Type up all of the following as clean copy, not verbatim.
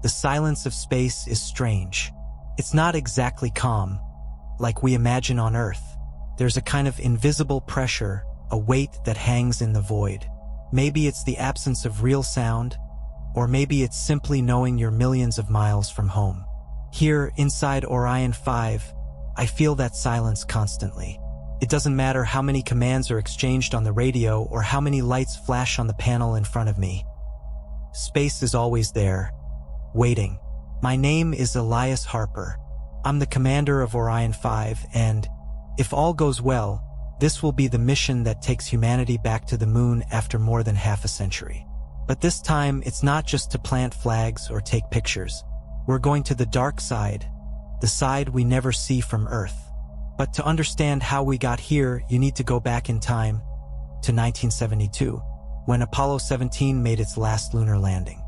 The silence of space is strange. It's not exactly calm, like we imagine on Earth. There's a kind of invisible pressure, a weight that hangs in the void. Maybe it's the absence of real sound, or maybe it's simply knowing you're millions of miles from home. Here, inside Orion 5, I feel that silence constantly. It doesn't matter how many commands are exchanged on the radio or how many lights flash on the panel in front of me. Space is always there, waiting. My name is Elias Harper. I'm the commander of Orion 5, and if all goes well, this will be the mission that takes humanity back to the moon after more than half a century. But this time, it's not just to plant flags or take pictures. We're going to the dark side, the side we never see from Earth. But to understand how we got here, you need to go back in time to 1972, when Apollo 17 made its last lunar landing.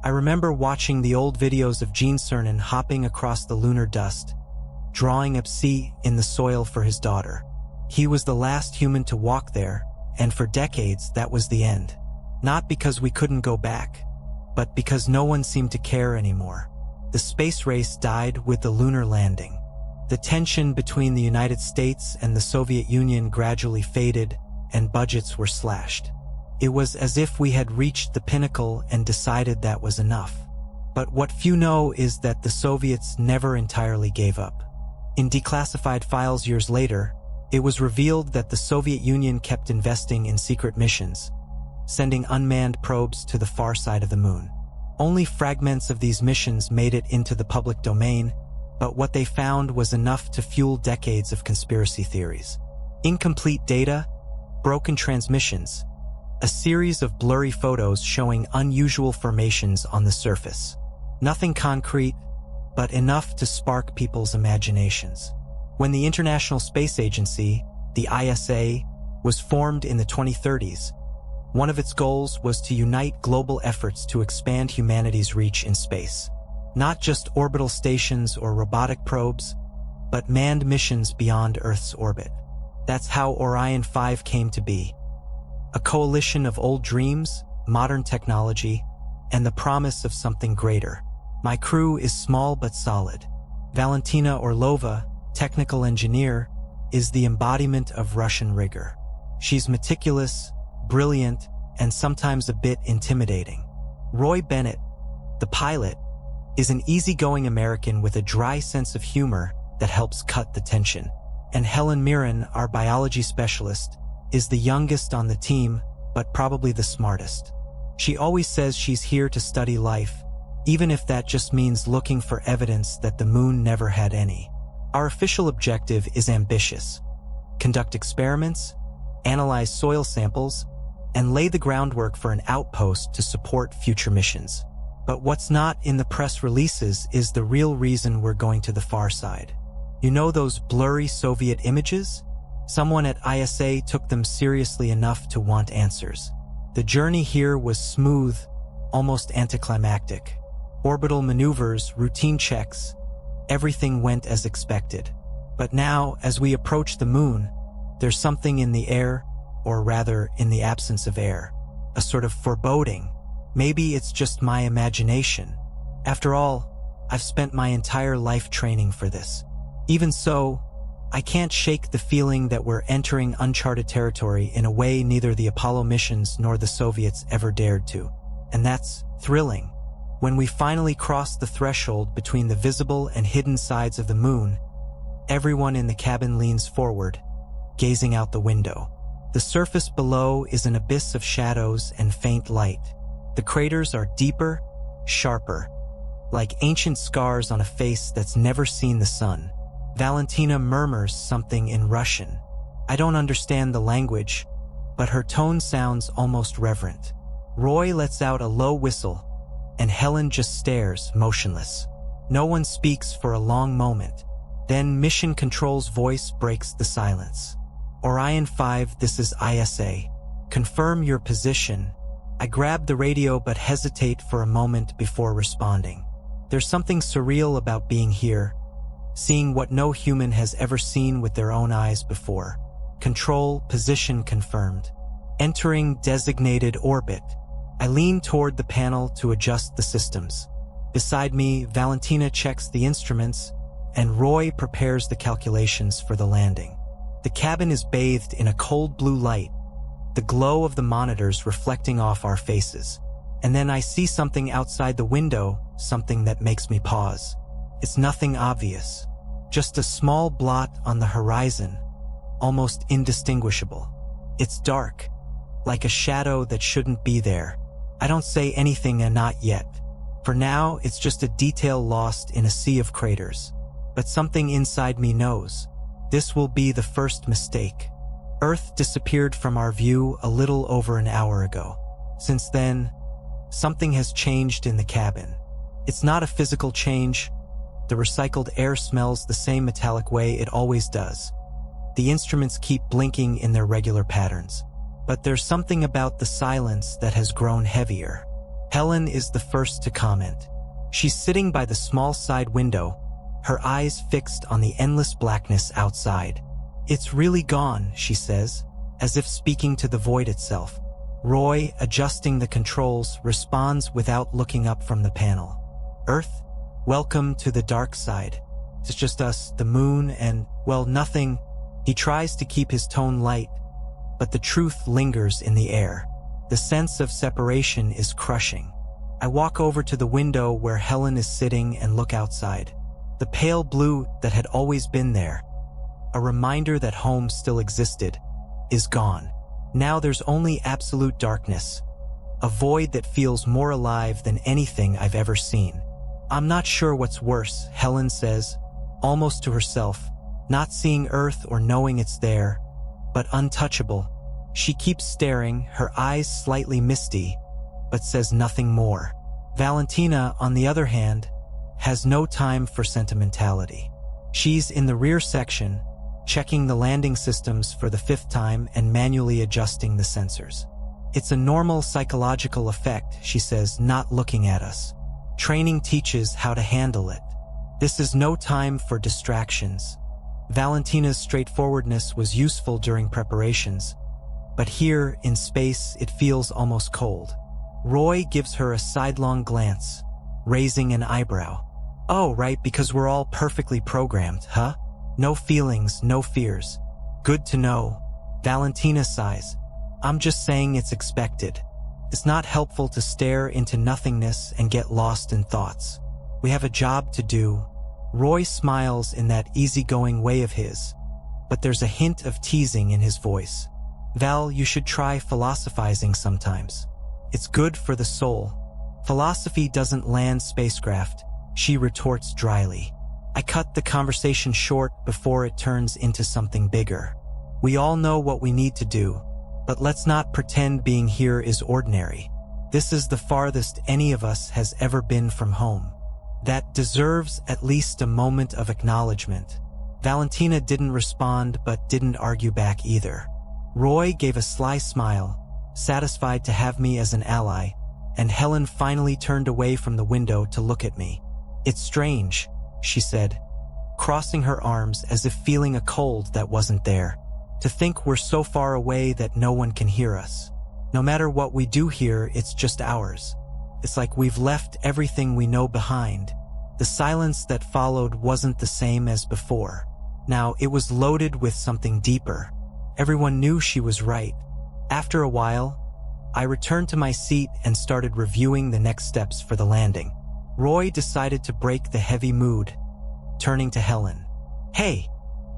I remember watching the old videos of Gene Cernan hopping across the lunar dust, drawing up C in the soil for his daughter. He was the last human to walk there, and for decades that was the end. Not because we couldn't go back, but because no one seemed to care anymore. The space race died with the lunar landing. The tension between the United States and the Soviet Union gradually faded, and budgets were slashed. It was as if we had reached the pinnacle and decided that was enough. But what few know is that the Soviets never entirely gave up. In declassified files years later, it was revealed that the Soviet Union kept investing in secret missions, sending unmanned probes to the far side of the moon. Only fragments of these missions made it into the public domain, but what they found was enough to fuel decades of conspiracy theories. Incomplete data, broken transmissions, a series of blurry photos showing unusual formations on the surface. Nothing concrete, but enough to spark people's imaginations. When the International Space Agency, the ISA, was formed in the 2030s, one of its goals was to unite global efforts to expand humanity's reach in space. Not just orbital stations or robotic probes, but manned missions beyond Earth's orbit. That's how Orion 5 came to be. A coalition of old dreams, modern technology, and the promise of something greater. My crew is small but solid. Valentina Orlova, technical engineer, is the embodiment of Russian rigor. She's meticulous, brilliant, and sometimes a bit intimidating. Roy Bennett, the pilot, is an easygoing American with a dry sense of humor that helps cut the tension. And Helen Mirren, our biology specialist, is the youngest on the team, but probably the smartest. She always says she's here to study life, even if that just means looking for evidence that the moon never had any. Our official objective is ambitious: conduct experiments, analyze soil samples, and lay the groundwork for an outpost to support future missions. But what's not in the press releases is the real reason we're going to the far side. You know those blurry Soviet images? Someone at ISA took them seriously enough to want answers. The journey here was smooth, almost anticlimactic. Orbital maneuvers, routine checks, everything went as expected. But now, as we approach the moon, there's something in the air, or rather, in the absence of air. A sort of foreboding. Maybe it's just my imagination. After all, I've spent my entire life training for this. Even so, I can't shake the feeling that we're entering uncharted territory in a way neither the Apollo missions nor the Soviets ever dared to. And that's thrilling. When we finally cross the threshold between the visible and hidden sides of the moon, everyone in the cabin leans forward, gazing out the window. The surface below is an abyss of shadows and faint light. The craters are deeper, sharper, like ancient scars on a face that's never seen the sun. Valentina murmurs something in Russian. I don't understand the language, but her tone sounds almost reverent. Roy lets out a low whistle, and Helen just stares, motionless. No one speaks for a long moment. Then Mission Control's voice breaks the silence. Orion 5, this is ISA. Confirm your position. I grab the radio but hesitate for a moment before responding. There's something surreal about being here, seeing what no human has ever seen with their own eyes before. Control, position confirmed. Entering designated orbit. I lean toward the panel to adjust the systems. Beside me, Valentina checks the instruments, and Roy prepares the calculations for the landing. The cabin is bathed in a cold blue light, the glow of the monitors reflecting off our faces. And then I see something outside the window, something that makes me pause. It's nothing obvious, just a small blot on the horizon, almost indistinguishable. It's dark, like a shadow that shouldn't be there. I don't say anything, and not yet. For now, it's just a detail lost in a sea of craters. But something inside me knows. This will be the first mistake. Earth disappeared from our view a little over an hour ago. Since then, something has changed in the cabin. It's not a physical change. The recycled air smells the same metallic way it always does. The instruments keep blinking in their regular patterns. But there's something about the silence that has grown heavier. Helen is the first to comment. She's sitting by the small side window, her eyes fixed on the endless blackness outside. "It's really gone," she says, as if speaking to the void itself. Roy, adjusting the controls, responds without looking up from the panel. "Earth, welcome to the dark side. It's just us, the moon, and, well, nothing." He tries to keep his tone light, but the truth lingers in the air. The sense of separation is crushing. I walk over to the window where Helen is sitting and look outside. The pale blue that had always been there, a reminder that home still existed, is gone. Now there's only absolute darkness, a void that feels more alive than anything I've ever seen. "I'm not sure what's worse," Helen says, almost to herself, not seeing Earth or knowing it's there, but untouchable. She keeps staring, her eyes slightly misty, but says nothing more. Valentina, on the other hand, has no time for sentimentality. She's in the rear section, checking the landing systems for the 5th time and manually adjusting the sensors. "It's a normal psychological effect," she says, not looking at us. "Training teaches how to handle it. This is no time for distractions." Valentina's straightforwardness was useful during preparations, but here, in space, it feels almost cold. Roy gives her a sidelong glance, raising an eyebrow. "Oh, right, because we're all perfectly programmed, huh? No feelings, no fears. Good to know." Valentina sighs. "I'm just saying it's expected. It's not helpful to stare into nothingness and get lost in thoughts. We have a job to do." Roy smiles in that easygoing way of his, but there's a hint of teasing in his voice. "Val, you should try philosophizing sometimes. It's good for the soul." "Philosophy doesn't land spacecraft," she retorts dryly. I cut the conversation short before it turns into something bigger. "We all know what we need to do, but let's not pretend being here is ordinary. This is the farthest any of us has ever been from home. That deserves at least a moment of acknowledgement." Valentina didn't respond but didn't argue back either. Roy gave a sly smile, satisfied to have me as an ally, and Helen finally turned away from the window to look at me. "It's strange," she said, crossing her arms as if feeling a cold that wasn't there. "To think we're so far away that no one can hear us. No matter what we do here, it's just ours. It's like we've left everything we know behind." The silence that followed wasn't the same as before. Now it was loaded with something deeper. Everyone knew she was right. After a while, I returned to my seat and started reviewing the next steps for the landing. Roy decided to break the heavy mood, turning to Helen. "Hey,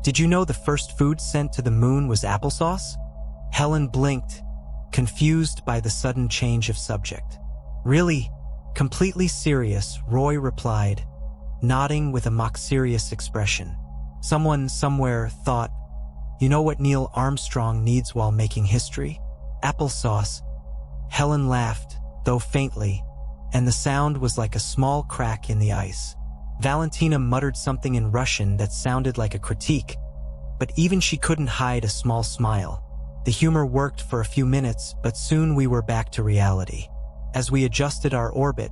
did you know the first food sent to the moon was applesauce?" Helen blinked, confused by the sudden change of subject. "Really? Completely serious," Roy replied, nodding with a mock-serious expression. "Someone somewhere thought, you know what Neil Armstrong needs while making history? Applesauce." Helen laughed, though faintly, and the sound was like a small crack in the ice. Valentina muttered something in Russian that sounded like a critique, but even she couldn't hide a small smile. The humor worked for a few minutes, but soon we were back to reality. As we adjusted our orbit,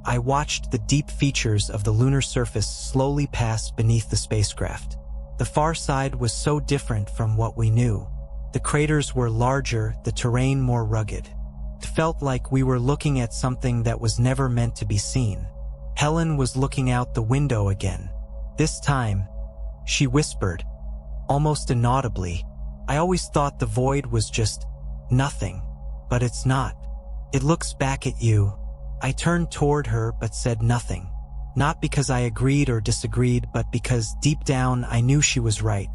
I watched the deep features of the lunar surface slowly pass beneath the spacecraft. The far side was so different from what we knew. The craters were larger, the terrain more rugged. It felt like we were looking at something that was never meant to be seen. Helen was looking out the window again. This time, she whispered, almost inaudibly, "I always thought the void was just nothing, but it's not. It looks back at you." I turned toward her but said nothing. Not because I agreed or disagreed, but because deep down I knew she was right.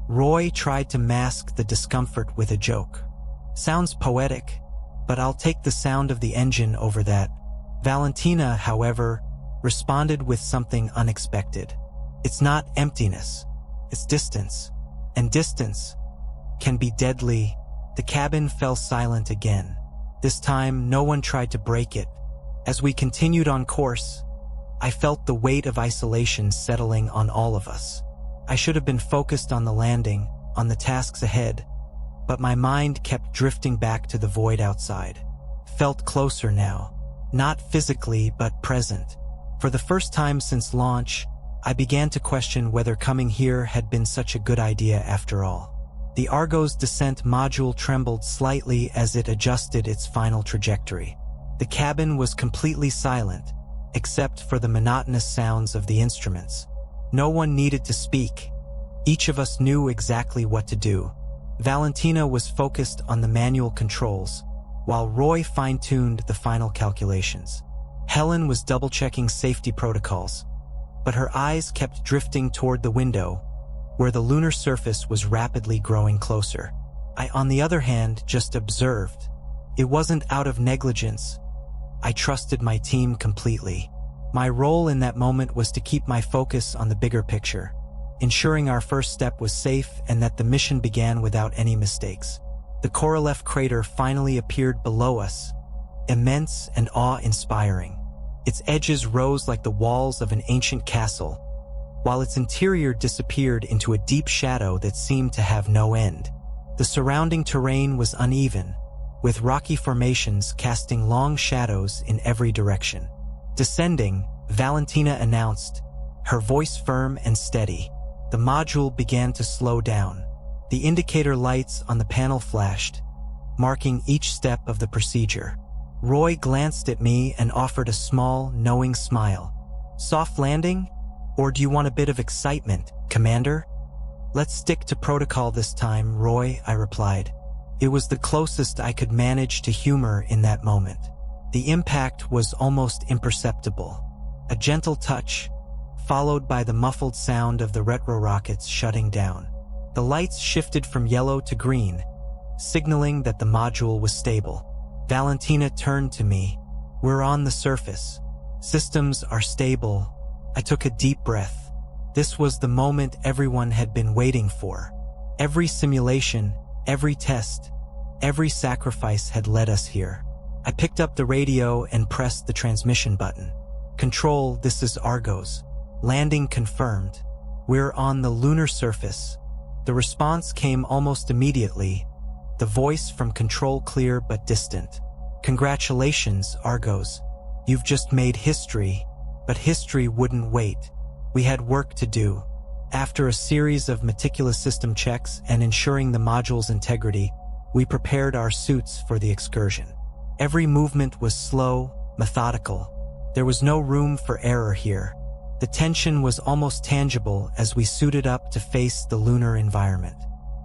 Roy tried to mask the discomfort with a joke. "Sounds poetic, but I'll take the sound of the engine over that." Valentina, however, responded with something unexpected. "It's not emptiness, it's distance. And distance can be deadly." The cabin fell silent again. This time, no one tried to break it. As we continued on course, I felt the weight of isolation settling on all of us. I should have been focused on the landing, on the tasks ahead, but my mind kept drifting back to the void outside. Felt closer now, not physically but present. For the first time since launch, I began to question whether coming here had been such a good idea after all. The Argo's descent module trembled slightly as it adjusted its final trajectory. The cabin was completely silent, except for the monotonous sounds of the instruments. No one needed to speak. Each of us knew exactly what to do. Valentina was focused on the manual controls, while Roy fine-tuned the final calculations. Helen was double-checking safety protocols, but her eyes kept drifting toward the window, where the lunar surface was rapidly growing closer. I, on the other hand, just observed. It wasn't out of negligence. I trusted my team completely. My role in that moment was to keep my focus on the bigger picture, ensuring our first step was safe and that the mission began without any mistakes. The Korolev crater finally appeared below us, immense and awe-inspiring. Its edges rose like the walls of an ancient castle, while its interior disappeared into a deep shadow that seemed to have no end. The surrounding terrain was uneven, with rocky formations casting long shadows in every direction. Descending, Valentina announced, her voice firm and steady. The module began to slow down. The indicator lights on the panel flashed, marking each step of the procedure. Roy glanced at me and offered a small, knowing smile. "Soft landing? Or do you want a bit of excitement, Commander?" "Let's stick to protocol this time, Roy," I replied. It was the closest I could manage to humor in that moment. The impact was almost imperceptible. A gentle touch, followed by the muffled sound of the retro rockets shutting down. The lights shifted from yellow to green, signaling that the module was stable. Valentina turned to me. "We're on the surface. Systems are stable." I took a deep breath. This was the moment everyone had been waiting for. Every simulation, every test, every sacrifice had led us here. I picked up the radio and pressed the transmission button. "Control, this is Argos. Landing confirmed. We're on the lunar surface." The response came almost immediately, the voice from Control clear but distant. "Congratulations, Argos. You've just made history." But history wouldn't wait. We had work to do. After a series of meticulous system checks and ensuring the module's integrity, we prepared our suits for the excursion. Every movement was slow, methodical. There was no room for error here. The tension was almost tangible as we suited up to face the lunar environment.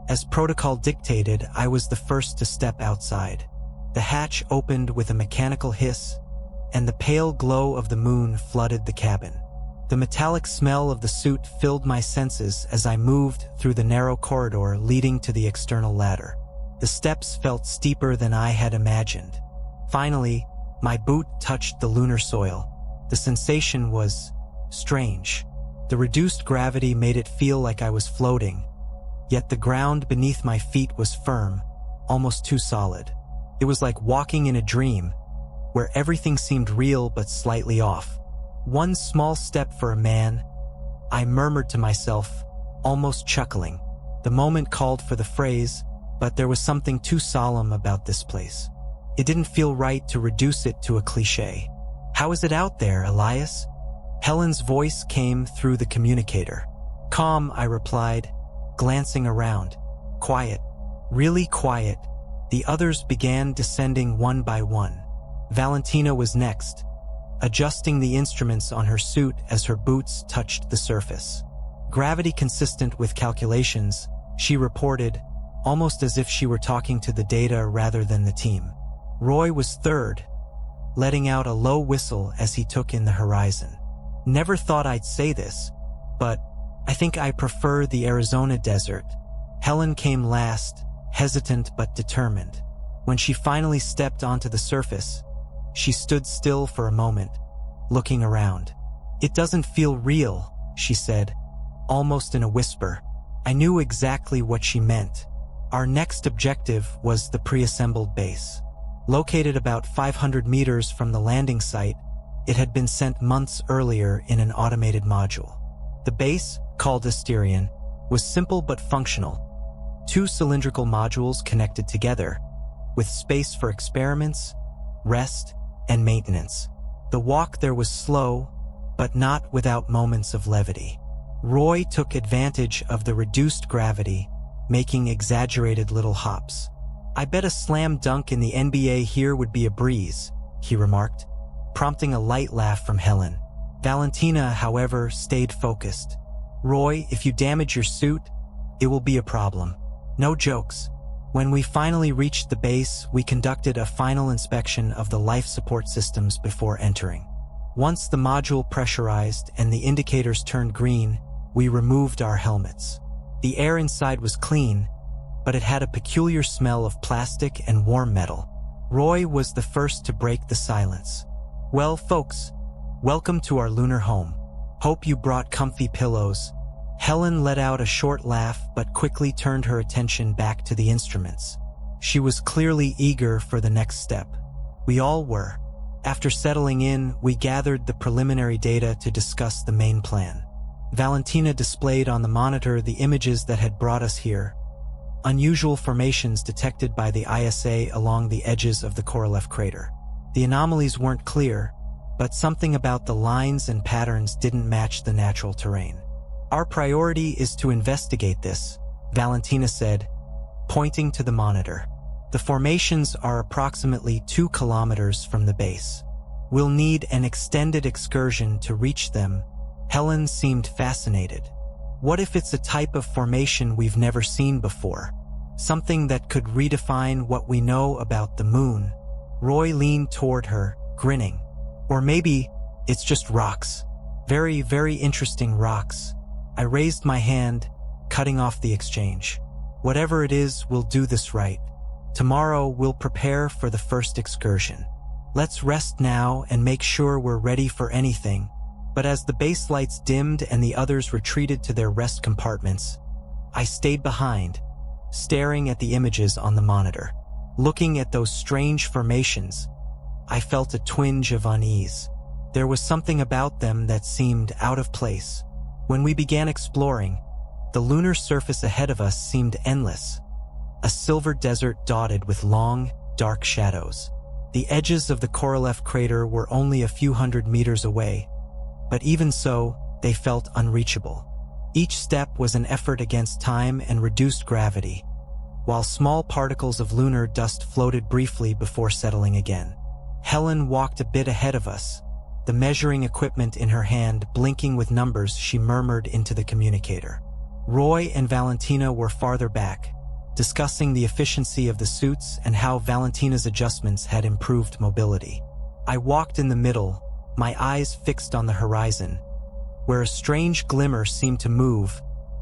As protocol dictated, I was the first to step outside. The hatch opened with a mechanical hiss, and the pale glow of the moon flooded the cabin. The metallic smell of the suit filled my senses as I moved through the narrow corridor leading to the external ladder. The steps felt steeper than I had imagined. Finally, my boot touched the lunar soil. The sensation was strange. The reduced gravity made it feel like I was floating, yet the ground beneath my feet was firm, almost too solid. It was like walking in a dream, where everything seemed real but slightly off. "One small step for a man," I murmured to myself, almost chuckling. The moment called for the phrase, but there was something too solemn about this place. It didn't feel right to reduce it to a cliché. "How is it out there, Elias?" Helen's voice came through the communicator. "Calm," I replied, glancing around. "Quiet. Really quiet." The others began descending one by one. Valentina was next, adjusting the instruments on her suit as her boots touched the surface. Gravity consistent with calculations, she reported, almost as if she were talking to the data rather than the team. Roy was third, letting out a low whistle as he took in the horizon. Never thought I'd say this, but I think I prefer the Arizona desert. Helen came last, hesitant but determined. When she finally stepped onto the surface, she stood still for a moment, looking around. "It doesn't feel real," she said, almost in a whisper. I knew exactly what she meant. Our next objective was the pre-assembled base. Located about 500 meters from the landing site, it had been sent months earlier in an automated module. The base, called Asterion, was simple but functional. 2 cylindrical modules connected together, with space for experiments, rest, and maintenance. The walk there was slow, but not without moments of levity. Roy took advantage of the reduced gravity, making exaggerated little hops. "I bet a slam dunk in the NBA here would be a breeze," he remarked, prompting a light laugh from Helen. Valentina, however, stayed focused. "Roy, if you damage your suit, it will be a problem. No jokes." When we finally reached the base, we conducted a final inspection of the life support systems before entering. Once the module pressurized and the indicators turned green, we removed our helmets. The air inside was clean, but it had a peculiar smell of plastic and warm metal. Roy was the first to break the silence. "Well, folks, welcome to our lunar home. Hope you brought comfy pillows." Helen let out a short laugh but quickly turned her attention back to the instruments. She was clearly eager for the next step. We all were. After settling in, we gathered the preliminary data to discuss the main plan. Valentina displayed on the monitor the images that had brought us here. Unusual formations detected by the ISA along the edges of the Korolev crater. The anomalies weren't clear, but something about the lines and patterns didn't match the natural terrain. "Our priority is to investigate this," Valentina said, pointing to the monitor. "The formations are approximately 2 kilometers from the base. We'll need an extended excursion to reach them." Helen seemed fascinated. "What if it's a type of formation we've never seen before? Something that could redefine what we know about the moon?" Roy leaned toward her, grinning. "Or maybe it's just rocks. Very, very interesting rocks." I raised my hand, cutting off the exchange. "Whatever it is, we'll do this right. Tomorrow we'll prepare for the first excursion. Let's rest now and make sure we're ready for anything." But as the base lights dimmed and the others retreated to their rest compartments, I stayed behind, staring at the images on the monitor. Looking at those strange formations, I felt a twinge of unease. There was something about them that seemed out of place. When we began exploring, the lunar surface ahead of us seemed endless, a silver desert dotted with long, dark shadows. The edges of the Korolev crater were only a few hundred meters away, but even so, they felt unreachable. Each step was an effort against time and reduced gravity, while small particles of lunar dust floated briefly before settling again. Helen walked a bit ahead of us, the measuring equipment in her hand blinking with numbers. She murmured into the communicator. Roy and Valentina were farther back, discussing the efficiency of the suits and how Valentina's adjustments had improved mobility. I walked in the middle, my eyes fixed on the horizon, where a strange glimmer seemed to move,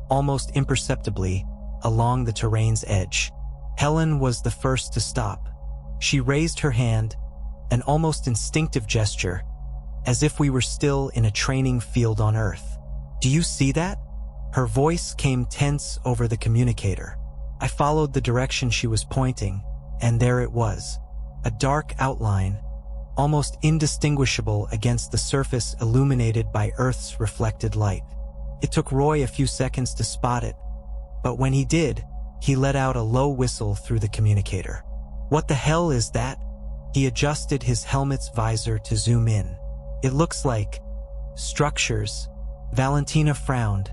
almost imperceptibly, along the terrain's edge. Helen was the first to stop. She raised her hand, an almost instinctive gesture, as if we were still in a training field on Earth. "Do you see that?" Her voice came tense over the communicator. I followed the direction she was pointing, and there it was, a dark outline, almost indistinguishable against the surface illuminated by Earth's reflected light. It took Roy a few seconds to spot it, but when he did, he let out a low whistle through the communicator. "What the hell is that?" He adjusted his helmet's visor to zoom in. "It looks like structures." Valentina frowned,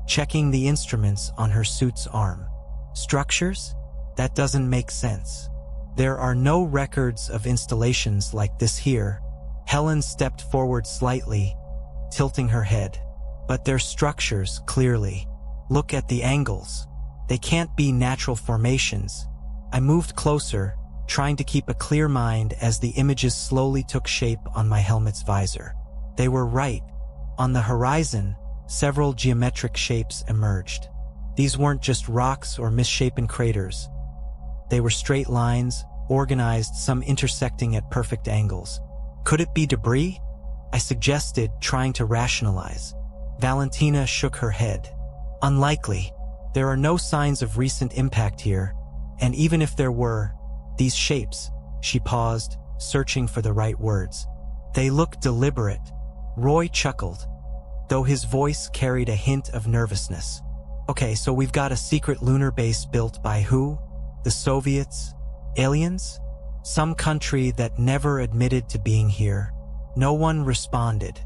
checking the instruments on her suit's arm. "Structures? That doesn't make sense. There are no records of installations like this here." Helen stepped forward slightly, tilting her head. But they're structures, clearly. Look at the angles. They can't be natural formations. I moved closer, trying to keep a clear mind as the images slowly took shape on my helmet's visor. They were right. On the horizon, several geometric shapes emerged. These weren't just rocks or misshapen craters. They were straight lines, organized, some intersecting at perfect angles. Could it be debris? I suggested, trying to rationalize. Valentina shook her head. Unlikely. There are no signs of recent impact here, and even if there were, these shapes, she paused, searching for the right words. They look deliberate. Roy chuckled, though his voice carried a hint of nervousness. Okay, so we've got a secret lunar base built by who? The Soviets? Aliens? Some country that never admitted to being here. No one responded.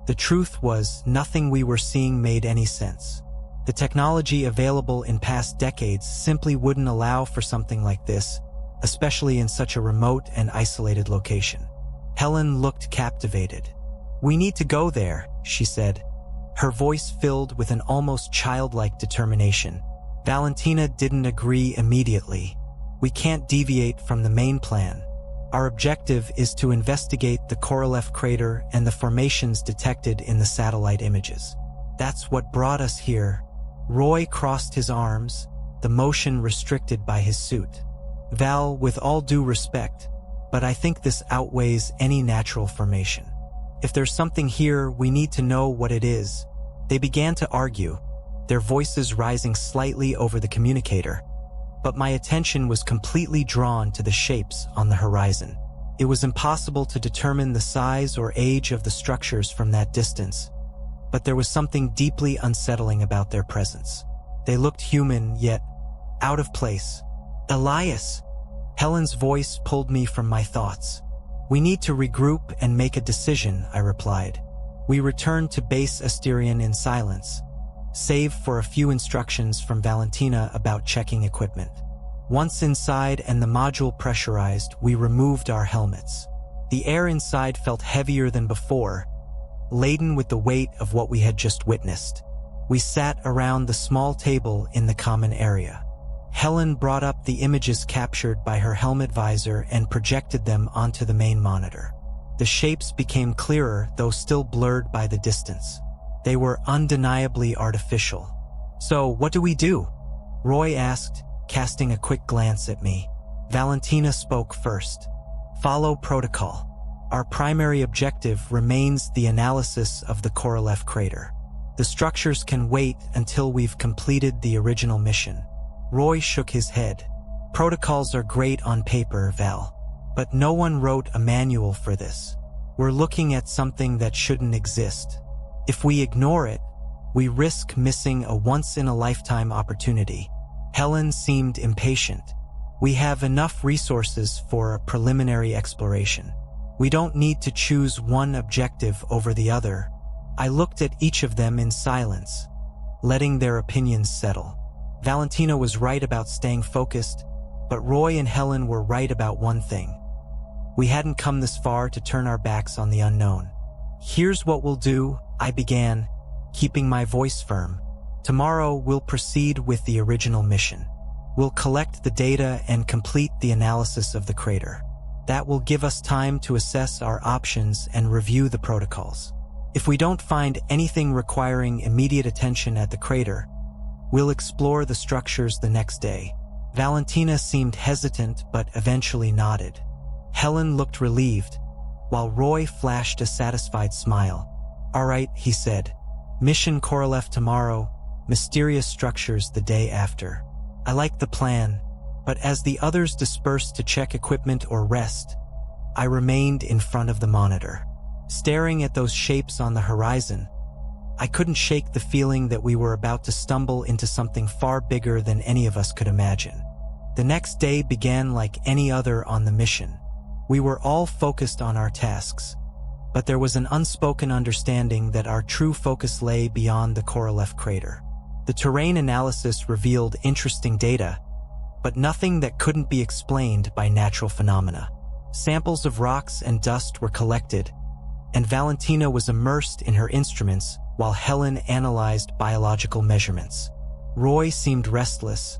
The truth was, nothing we were seeing made any sense. The technology available in past decades simply wouldn't allow for something like this, especially in such a remote and isolated location. Helen looked captivated. We need to go there, she said, her voice filled with an almost childlike determination. Valentina didn't agree immediately. We can't deviate from the main plan. Our objective is to investigate the Korolev crater and the formations detected in the satellite images. That's what brought us here. Roy crossed his arms, the motion restricted by his suit. Val, with all due respect, but I think this outweighs any natural formation. If there's something here, we need to know what it is. They began to argue, their voices rising slightly over the communicator. But my attention was completely drawn to the shapes on the horizon. It was impossible to determine the size or age of the structures from that distance, but there was something deeply unsettling about their presence. They looked human, yet out of place. Elias! Helen's voice pulled me from my thoughts. We need to regroup and make a decision, I replied. We returned to base Asterion in silence, save for a few instructions from Valentina about checking equipment. Once inside and the module pressurized, we removed our helmets. The air inside felt heavier than before, laden with the weight of what we had just witnessed. We sat around the small table in the common area. Helen brought up the images captured by her helmet visor and projected them onto the main monitor. The shapes became clearer, though still blurred by the distance. They were undeniably artificial. So, what do we do? Roy asked, casting a quick glance at me. Valentina spoke first. Follow protocol. Our primary objective remains the analysis of the Korolev crater. The structures can wait until we've completed the original mission. Roy shook his head. Protocols are great on paper, Val. But no one wrote a manual for this. We're looking at something that shouldn't exist. If we ignore it, we risk missing a once-in-a-lifetime opportunity. Helen seemed impatient. We have enough resources for a preliminary exploration. We don't need to choose one objective over the other. I looked at each of them in silence, letting their opinions settle. Valentina was right about staying focused, but Roy and Helen were right about one thing. We hadn't come this far to turn our backs on the unknown. Here's what we'll do, I began, keeping my voice firm. Tomorrow we'll proceed with the original mission. We'll collect the data and complete the analysis of the crater. That will give us time to assess our options and review the protocols. If we don't find anything requiring immediate attention at the crater, we'll explore the structures the next day. Valentina seemed hesitant but eventually nodded. Helen looked relieved, while Roy flashed a satisfied smile. All right, he said. Mission Korolev tomorrow, mysterious structures the day after. I like the plan, but as the others dispersed to check equipment or rest, I remained in front of the monitor. Staring at those shapes on the horizon, I couldn't shake the feeling that we were about to stumble into something far bigger than any of us could imagine. The next day began like any other on the mission. We were all focused on our tasks, but there was an unspoken understanding that our true focus lay beyond the Korolev crater. The terrain analysis revealed interesting data, but nothing that couldn't be explained by natural phenomena. Samples of rocks and dust were collected, and Valentina was immersed in her instruments while Helen analyzed biological measurements. Roy seemed restless,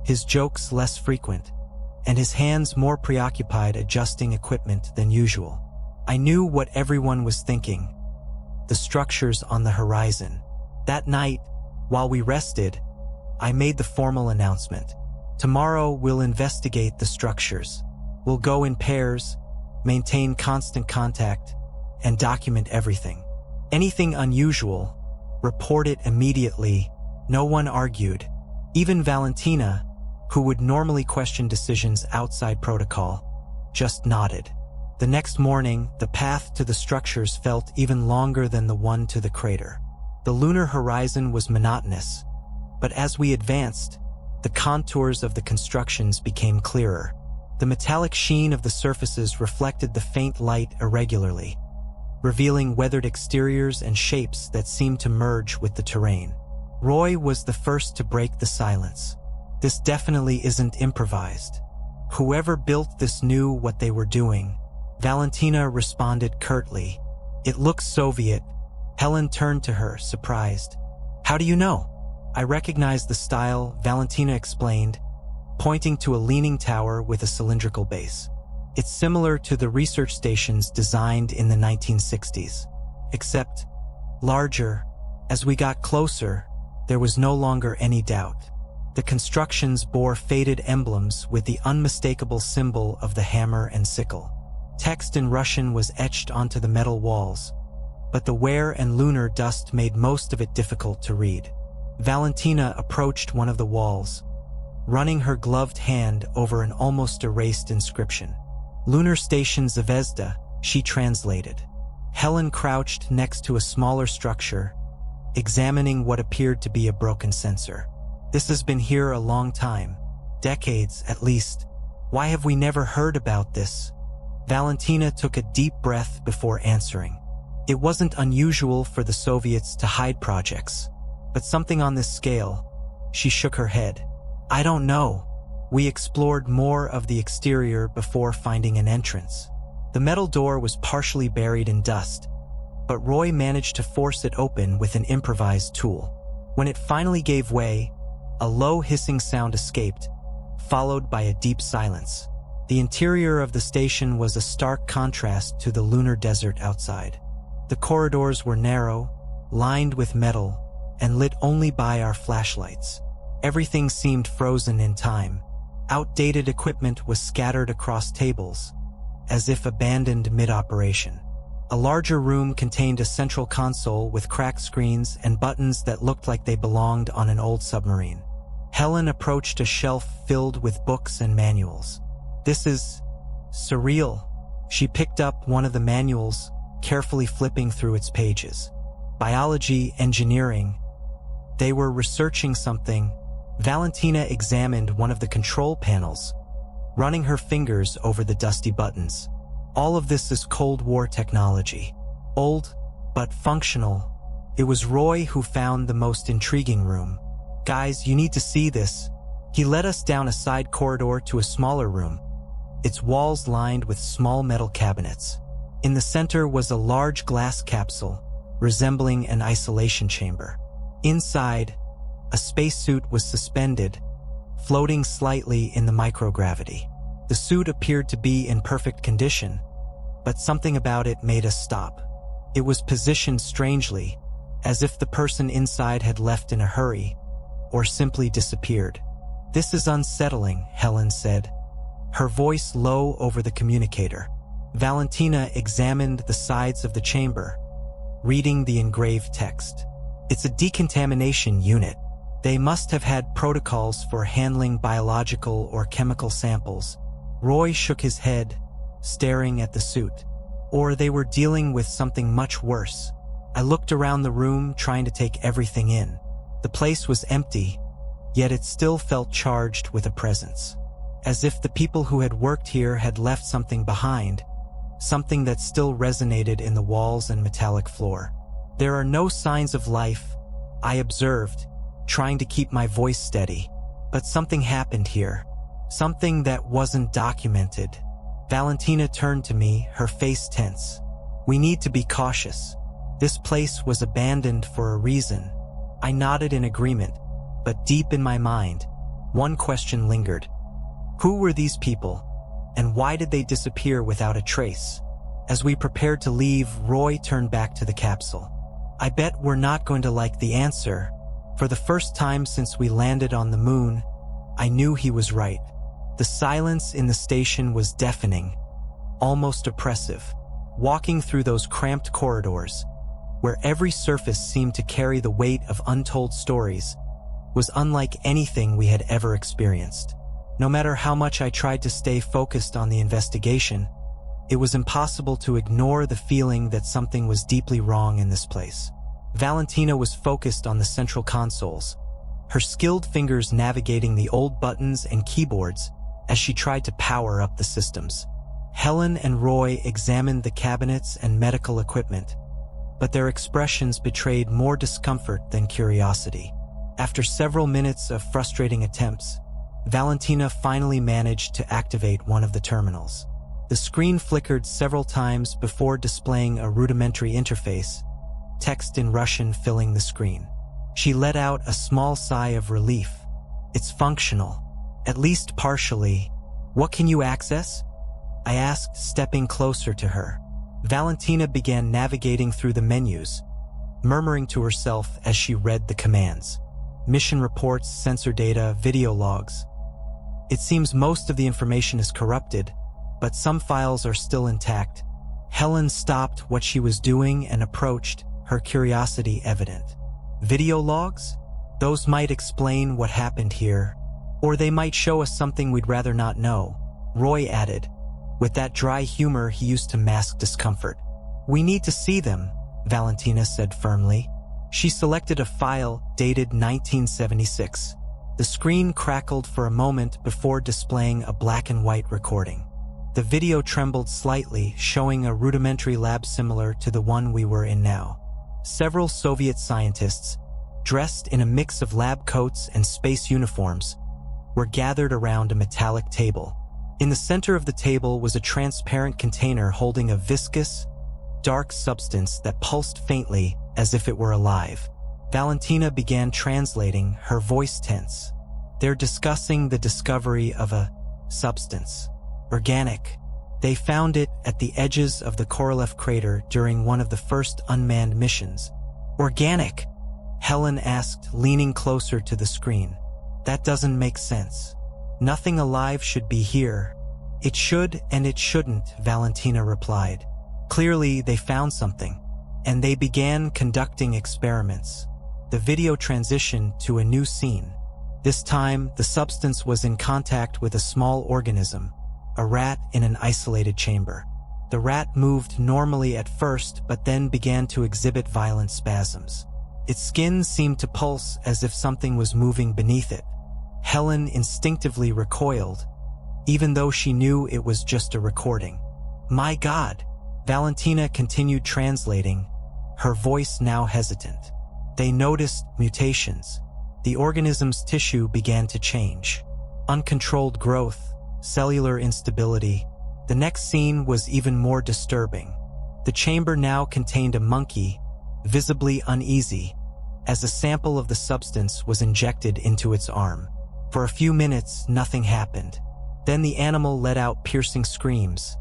his jokes less frequent, and his hands more preoccupied adjusting equipment than usual. I knew what everyone was thinking. The structures on the horizon. That night, while we rested, I made the formal announcement. Tomorrow we'll investigate the structures. We'll go in pairs, maintain constant contact, and document everything. Anything unusual, report it immediately. No one argued. Even Valentina, who would normally question decisions outside protocol, just nodded. The next morning, the path to the structures felt even longer than the one to the crater. The lunar horizon was monotonous, but as we advanced, the contours of the constructions became clearer. The metallic sheen of the surfaces reflected the faint light irregularly, revealing weathered exteriors and shapes that seemed to merge with the terrain. Roy was the first to break the silence. This definitely isn't improvised. Whoever built this knew what they were doing. Valentina responded curtly. It looks Soviet. Helen turned to her, surprised. How do you know? I recognize the style, Valentina explained, pointing to a leaning tower with a cylindrical base. It's similar to the research stations designed in the 1960s, except larger. As we got closer, there was no longer any doubt. The constructions bore faded emblems with the unmistakable symbol of the hammer and sickle. Text in Russian was etched onto the metal walls, but the wear and lunar dust made most of it difficult to read. Valentina approached one of the walls, running her gloved hand over an almost erased inscription. Lunar Station Zvezda, she translated. Helen crouched next to a smaller structure, examining what appeared to be a broken sensor. This has been here a long time, decades at least. Why have we never heard about this? Valentina took a deep breath before answering. It wasn't unusual for the Soviets to hide projects, but something on this scale. She shook her head. I don't know. We explored more of the exterior before finding an entrance. The metal door was partially buried in dust, but Roy managed to force it open with an improvised tool. When it finally gave way, a low hissing sound escaped, followed by a deep silence. The interior of the station was a stark contrast to the lunar desert outside. The corridors were narrow, lined with metal, and lit only by our flashlights. Everything seemed frozen in time. Outdated equipment was scattered across tables, as if abandoned mid-operation. A larger room contained a central console with cracked screens and buttons that looked like they belonged on an old submarine. Helen approached a shelf filled with books and manuals. This is surreal. She picked up one of the manuals, carefully flipping through its pages. Biology, engineering. They were researching something. Valentina examined one of the control panels, running her fingers over the dusty buttons. All of this is Cold War technology. Old, but functional. It was Roy who found the most intriguing room. Guys, you need to see this. He led us down a side corridor to a smaller room, its walls lined with small metal cabinets. In the center was a large glass capsule, resembling an isolation chamber. Inside, a spacesuit was suspended, floating slightly in the microgravity. The suit appeared to be in perfect condition, but something about it made us stop. It was positioned strangely, as if the person inside had left in a hurry, or simply disappeared. This is unsettling, Helen said, her voice low over the communicator. Valentina examined the sides of the chamber, reading the engraved text. It's a decontamination unit. They must have had protocols for handling biological or chemical samples. Roy shook his head, staring at the suit. Or they were dealing with something much worse. I looked around the room, trying to take everything in. The place was empty, yet it still felt charged with a presence. As if the people who had worked here had left something behind, something that still resonated in the walls and metallic floor. There are no signs of life, I observed, trying to keep my voice steady. But something happened here. Something that wasn't documented. Valentina turned to me, her face tense. We need to be cautious. This place was abandoned for a reason. I nodded in agreement, but deep in my mind, one question lingered. Who were these people, and why did they disappear without a trace? As we prepared to leave, Roy turned back to the capsule. I bet we're not going to like the answer. For the first time since we landed on the moon, I knew he was right. The silence in the station was deafening, almost oppressive. Walking through those cramped corridors, where every surface seemed to carry the weight of untold stories, was unlike anything we had ever experienced. No matter how much I tried to stay focused on the investigation, it was impossible to ignore the feeling that something was deeply wrong in this place. Valentina was focused on the central consoles, her skilled fingers navigating the old buttons and keyboards as she tried to power up the systems. Helen and Roy examined the cabinets and medical equipment, but their expressions betrayed more discomfort than curiosity. After several minutes of frustrating attempts, Valentina finally managed to activate one of the terminals. The screen flickered several times before displaying a rudimentary interface, text in Russian filling the screen. She let out a small sigh of relief. It's functional, at least partially. What can you access? I asked, stepping closer to her. Valentina began navigating through the menus, murmuring to herself as she read the commands. Mission reports, sensor data, video logs. It seems most of the information is corrupted, but some files are still intact. Helen stopped what she was doing and approached, her curiosity evident. Video logs? Those might explain what happened here, or they might show us something we'd rather not know, Roy added, with that dry humor he used to mask discomfort. We need to see them, Valentina said firmly. She selected a file dated 1976. The screen crackled for a moment before displaying a black and white recording. The video trembled slightly, showing a rudimentary lab similar to the one we were in now. Several Soviet scientists, dressed in a mix of lab coats and space uniforms, were gathered around a metallic table. In the center of the table was a transparent container holding a viscous, dark substance that pulsed faintly as if it were alive. Valentina began translating, her voice tense. They're discussing the discovery of a substance. Organic. They found it at the edges of the Korolev crater during one of the first unmanned missions. Organic? Helen asked, leaning closer to the screen. That doesn't make sense. Nothing alive should be here. It should and it shouldn't, Valentina replied. Clearly, they found something, and they began conducting experiments. The video transitioned to a new scene. This time, the substance was in contact with a small organism, a rat in an isolated chamber. The rat moved normally at first, but then began to exhibit violent spasms. Its skin seemed to pulse as if something was moving beneath it. Helen instinctively recoiled, even though she knew it was just a recording. My God! Valentina continued translating, her voice now hesitant. They noticed mutations. The organism's tissue began to change. Uncontrolled growth, cellular instability. The next scene was even more disturbing. The chamber now contained a monkey, visibly uneasy, as a sample of the substance was injected into its arm. For a few minutes, nothing happened. Then the animal let out piercing screams,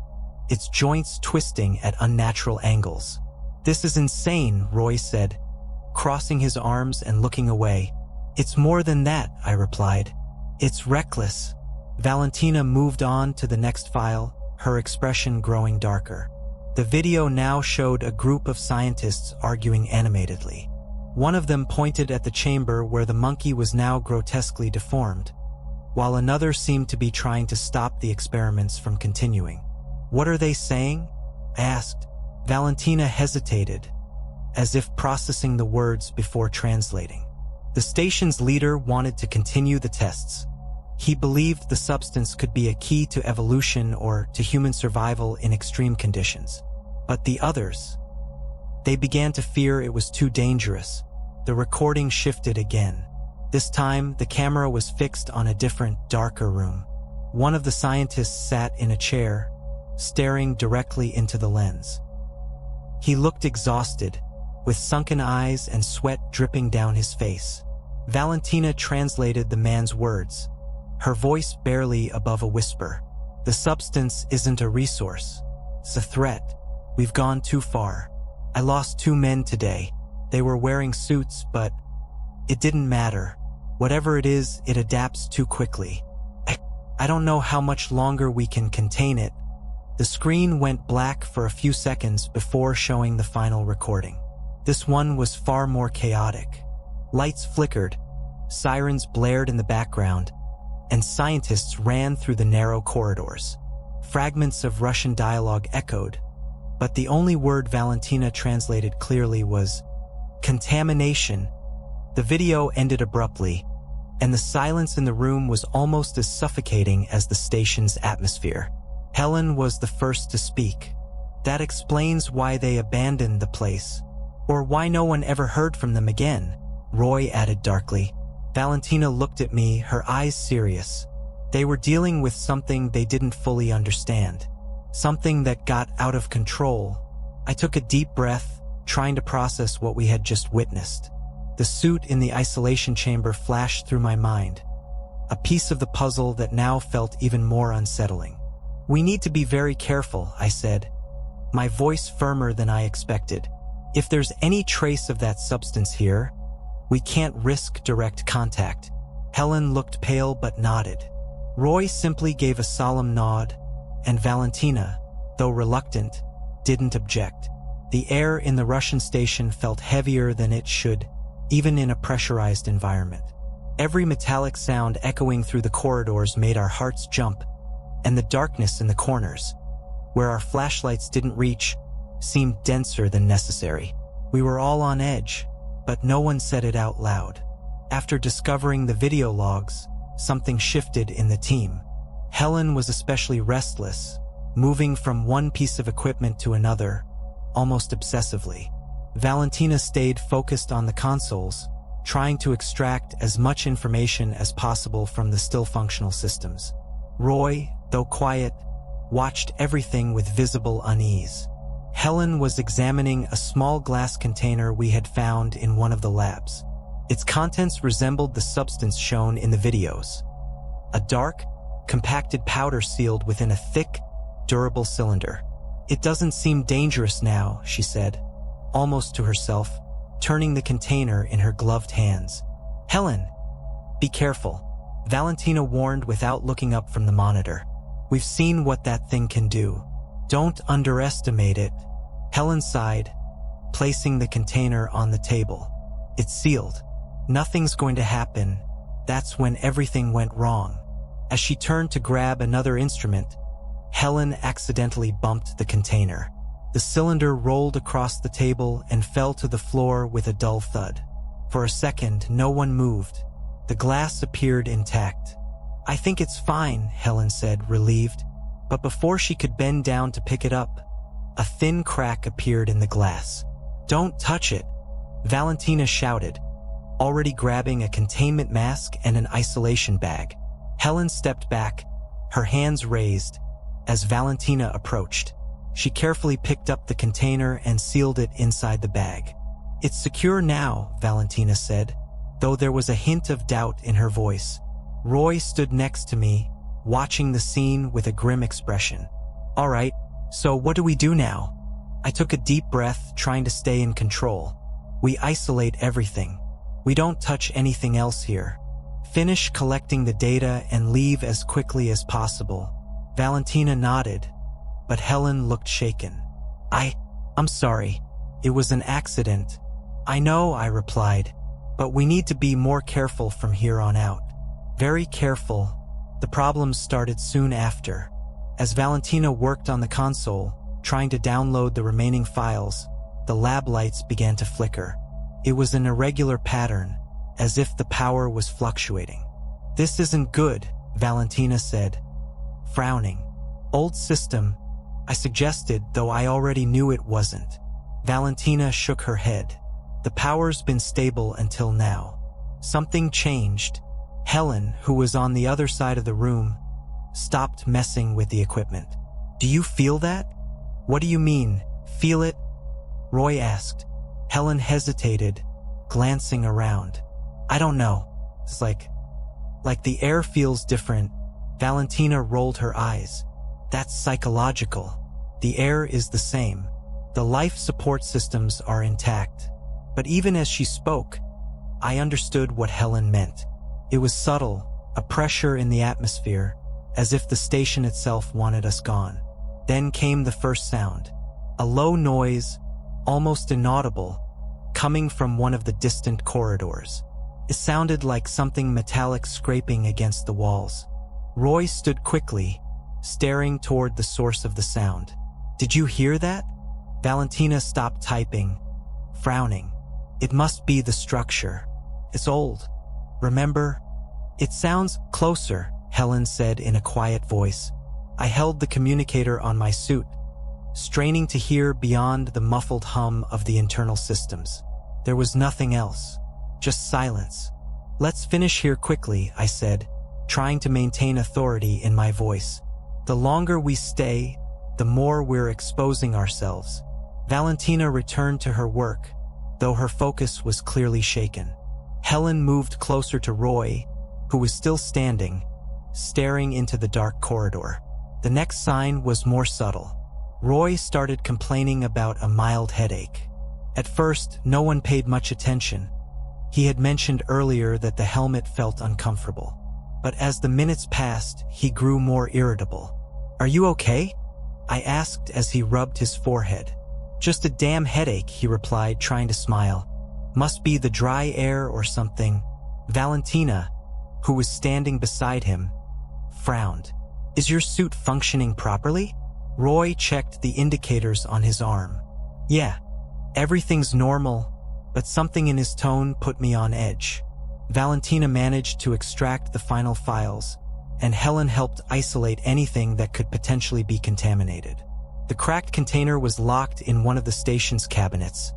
its joints twisting at unnatural angles. This is insane, Roy said, crossing his arms and looking away. It's more than that, I replied. It's reckless. Valentina moved on to the next file, her expression growing darker. The video now showed a group of scientists arguing animatedly. One of them pointed at the chamber where the monkey was now grotesquely deformed, while another seemed to be trying to stop the experiments from continuing. What are they saying? I asked. Valentina hesitated, as if processing the words before translating. The station's leader wanted to continue the tests. He believed the substance could be a key to evolution or to human survival in extreme conditions. But the others, they began to fear it was too dangerous. The recording shifted again. This time, the camera was fixed on a different, darker room. One of the scientists sat in a chair, staring directly into the lens. He looked exhausted, with sunken eyes and sweat dripping down his face. Valentina translated the man's words, her voice barely above a whisper. The substance isn't a resource. It's a threat. We've gone too far. I lost 2 men today. They were wearing suits, but it didn't matter. Whatever it is, it adapts too quickly. I don't know how much longer we can contain it. The screen went black for a few seconds before showing the final recording. This one was far more chaotic. Lights flickered, sirens blared in the background, and scientists ran through the narrow corridors. Fragments of Russian dialogue echoed, but the only word Valentina translated clearly was contamination. The video ended abruptly, and the silence in the room was almost as suffocating as the station's atmosphere. Helen was the first to speak. That explains why they abandoned the place, or why no one ever heard from them again, Roy added darkly. Valentina looked at me, her eyes serious. They were dealing with something they didn't fully understand, something that got out of control. I took a deep breath, trying to process what we had just witnessed. The suit in the isolation chamber flashed through my mind, a piece of the puzzle that now felt even more unsettling. We need to be very careful, I said, my voice firmer than I expected. If there's any trace of that substance here, we can't risk direct contact. Helen looked pale but nodded. Roy simply gave a solemn nod, and Valentina, though reluctant, didn't object. The air in the Russian station felt heavier than it should, even in a pressurized environment. Every metallic sound echoing through the corridors made our hearts jump, and the darkness in the corners, where our flashlights didn't reach, seemed denser than necessary. We were all on edge, but no one said it out loud. After discovering the video logs, something shifted in the team. Helen was especially restless, moving from one piece of equipment to another, almost obsessively. Valentina stayed focused on the consoles, trying to extract as much information as possible from the still functional systems. Roy, though quiet, watched everything with visible unease. Helen was examining a small glass container we had found in one of the labs. Its contents resembled the substance shown in the videos. A dark, compacted powder sealed within a thick, durable cylinder. It doesn't seem dangerous now, she said, almost to herself, turning the container in her gloved hands. Helen, be careful, Valentina warned without looking up from the monitor. We've seen what that thing can do. Don't underestimate it. Helen sighed, placing the container on the table. It's sealed. Nothing's going to happen. That's when everything went wrong. As she turned to grab another instrument, Helen accidentally bumped the container. The cylinder rolled across the table and fell to the floor with a dull thud. For a second, no one moved. The glass appeared intact. I think it's fine, Helen said, relieved. But before she could bend down to pick it up, a thin crack appeared in the glass. Don't touch it, Valentina shouted, already grabbing a containment mask and an isolation bag. Helen stepped back, her hands raised, as Valentina approached. She carefully picked up the container and sealed it inside the bag. It's secure now, Valentina said, though there was a hint of doubt in her voice. Roy stood next to me, watching the scene with a grim expression. All right, so what do we do now? I took a deep breath, trying to stay in control. We isolate everything. We don't touch anything else here. Finish collecting the data and leave as quickly as possible. Valentina nodded, but Helen looked shaken. I'm sorry. It was an accident. I know, I replied, but we need to be more careful from here on out. Very careful. The problems started soon after. As Valentina worked on the console, trying to download the remaining files, the lab lights began to flicker. It was an irregular pattern, as if the power was fluctuating. This isn't good, Valentina said, frowning. Old system, I suggested, though I already knew it wasn't. Valentina shook her head. The power's been stable until now. Something changed. Helen, who was on the other side of the room, stopped messing with the equipment. Do you feel that? What do you mean, feel it? Roy asked. Helen hesitated, glancing around. I don't know. It's like the air feels different. Valentina rolled her eyes. That's psychological. The air is the same. The life support systems are intact. But even as she spoke, I understood what Helen meant. It was subtle, a pressure in the atmosphere, as if the station itself wanted us gone. Then came the first sound. A low noise, almost inaudible, coming from one of the distant corridors. It sounded like something metallic scraping against the walls. Roy stood quickly, staring toward the source of the sound. Did you hear that? Valentina stopped typing, frowning. It must be the structure. It's old. Remember? It sounds closer, Helen said in a quiet voice. I held the communicator on my suit, straining to hear beyond the muffled hum of the internal systems. There was nothing else, just silence. Let's finish here quickly, I said, trying to maintain authority in my voice. The longer we stay, the more we're exposing ourselves. Valentina returned to her work, though her focus was clearly shaken. Helen moved closer to Roy, who was still standing, staring into the dark corridor. The next sign was more subtle. Roy started complaining about a mild headache. At first, no one paid much attention. He had mentioned earlier that the helmet felt uncomfortable. But as the minutes passed, he grew more irritable. Are you okay? I asked as he rubbed his forehead. Just a damn headache, he replied, trying to smile. Must be the dry air or something. Valentina, who was standing beside him, frowned. Is your suit functioning properly? Roy checked the indicators on his arm. Yeah, everything's normal, but something in his tone put me on edge. Valentina managed to extract the final files, and Helen helped isolate anything that could potentially be contaminated. The cracked container was locked in one of the station's cabinets,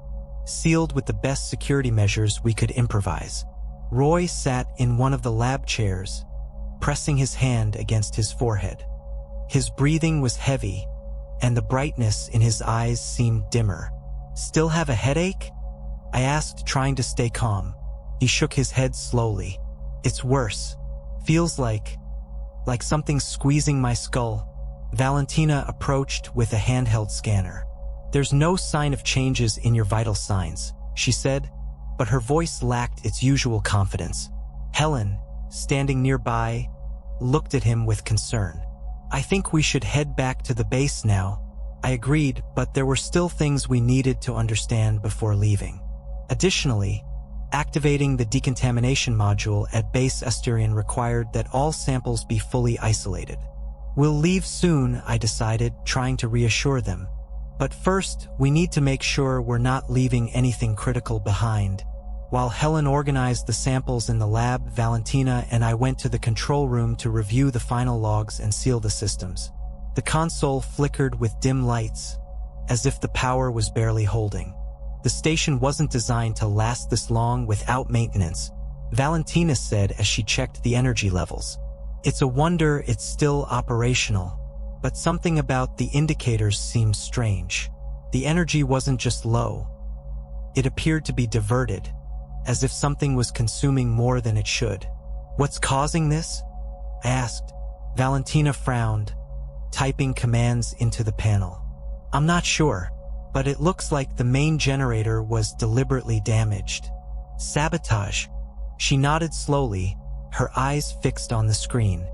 sealed with the best security measures we could improvise. Roy sat in one of the lab chairs, pressing his hand against his forehead. His breathing was heavy, and the brightness in his eyes seemed dimmer. Still have a headache? I asked, trying to stay calm. He shook his head slowly. It's worse. Feels like something's squeezing my skull. Valentina approached with a handheld scanner. There's no sign of changes in your vital signs, she said, but her voice lacked its usual confidence. Helen, standing nearby, looked at him with concern. I think we should head back to the base now. I agreed, but there were still things we needed to understand before leaving. Additionally, activating the decontamination module at Base Asterion required that all samples be fully isolated. We'll leave soon, I decided, trying to reassure them. But first, we need to make sure we're not leaving anything critical behind. While Helen organized the samples in the lab, Valentina and I went to the control room to review the final logs and seal the systems. The console flickered with dim lights, as if the power was barely holding. The station wasn't designed to last this long without maintenance, Valentina said as she checked the energy levels. It's a wonder it's still operational, but something about the indicators seemed strange. The energy wasn't just low. It appeared to be diverted, as if something was consuming more than it should. What's causing this? I asked. Valentina frowned, typing commands into the panel. I'm not sure, but it looks like the main generator was deliberately damaged. Sabotage. She nodded slowly, her eyes fixed on the screen.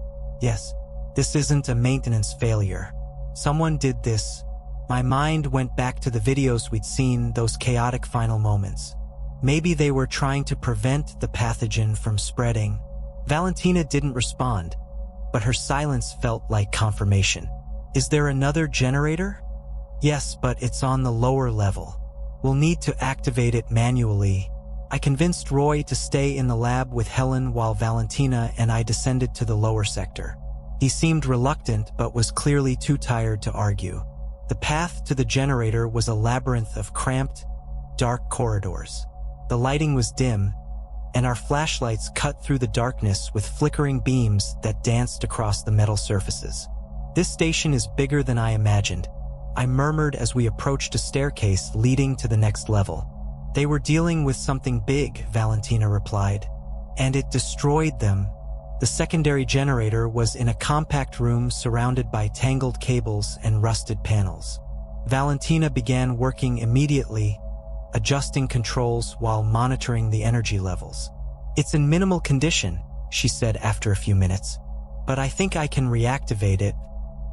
Yes, this isn't a maintenance failure. Someone did this. My mind went back to the videos we'd seen, those chaotic final moments. Maybe they were trying to prevent the pathogen from spreading. Valentina didn't respond, but her silence felt like confirmation. Is there another generator? Yes, but it's on the lower level. We'll need to activate it manually. I convinced Roy to stay in the lab with Helen while Valentina and I descended to the lower sector. He seemed reluctant but was clearly too tired to argue. The path to the generator was a labyrinth of cramped, dark corridors. The lighting was dim, and our flashlights cut through the darkness with flickering beams that danced across the metal surfaces. This station is bigger than I imagined, I murmured as we approached a staircase leading to the next level. They were dealing with something big, Valentina replied. And it destroyed them. The secondary generator was in a compact room surrounded by tangled cables and rusted panels. Valentina began working immediately, adjusting controls while monitoring the energy levels. It's in minimal condition, she said after a few minutes, but I think I can reactivate it.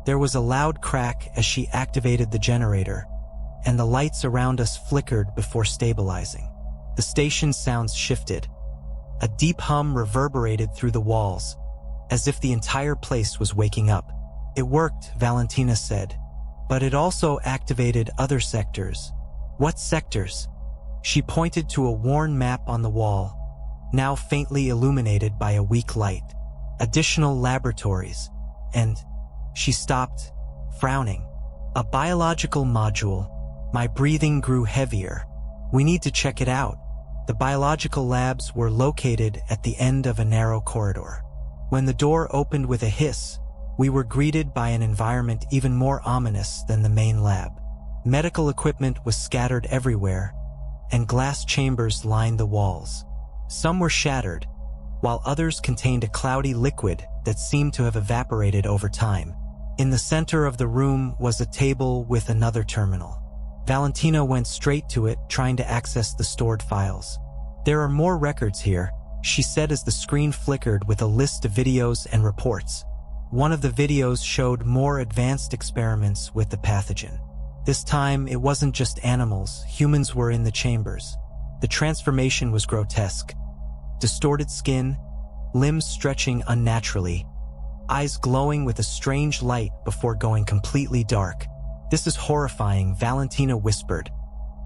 There was a loud crack as she activated the generator, and the lights around us flickered before stabilizing. The station's sounds shifted. A deep hum reverberated through the walls, as if the entire place was waking up. It worked, Valentina said, but it also activated other sectors. What sectors? She pointed to a worn map on the wall, now faintly illuminated by a weak light. Additional laboratories, and she stopped, frowning. A biological module. My breathing grew heavier. We need to check it out. The biological labs were located at the end of a narrow corridor. When the door opened with a hiss, we were greeted by an environment even more ominous than the main lab. Medical equipment was scattered everywhere, and glass chambers lined the walls. Some were shattered, while others contained a cloudy liquid that seemed to have evaporated over time. In the center of the room was a table with another terminal. Valentina went straight to it, trying to access the stored files. There are more records here, she said as the screen flickered with a list of videos and reports. One of the videos showed more advanced experiments with the pathogen. This time, it wasn't just animals, humans were in the chambers. The transformation was grotesque. Distorted skin, limbs stretching unnaturally, eyes glowing with a strange light before going completely dark. This is horrifying, Valentina whispered,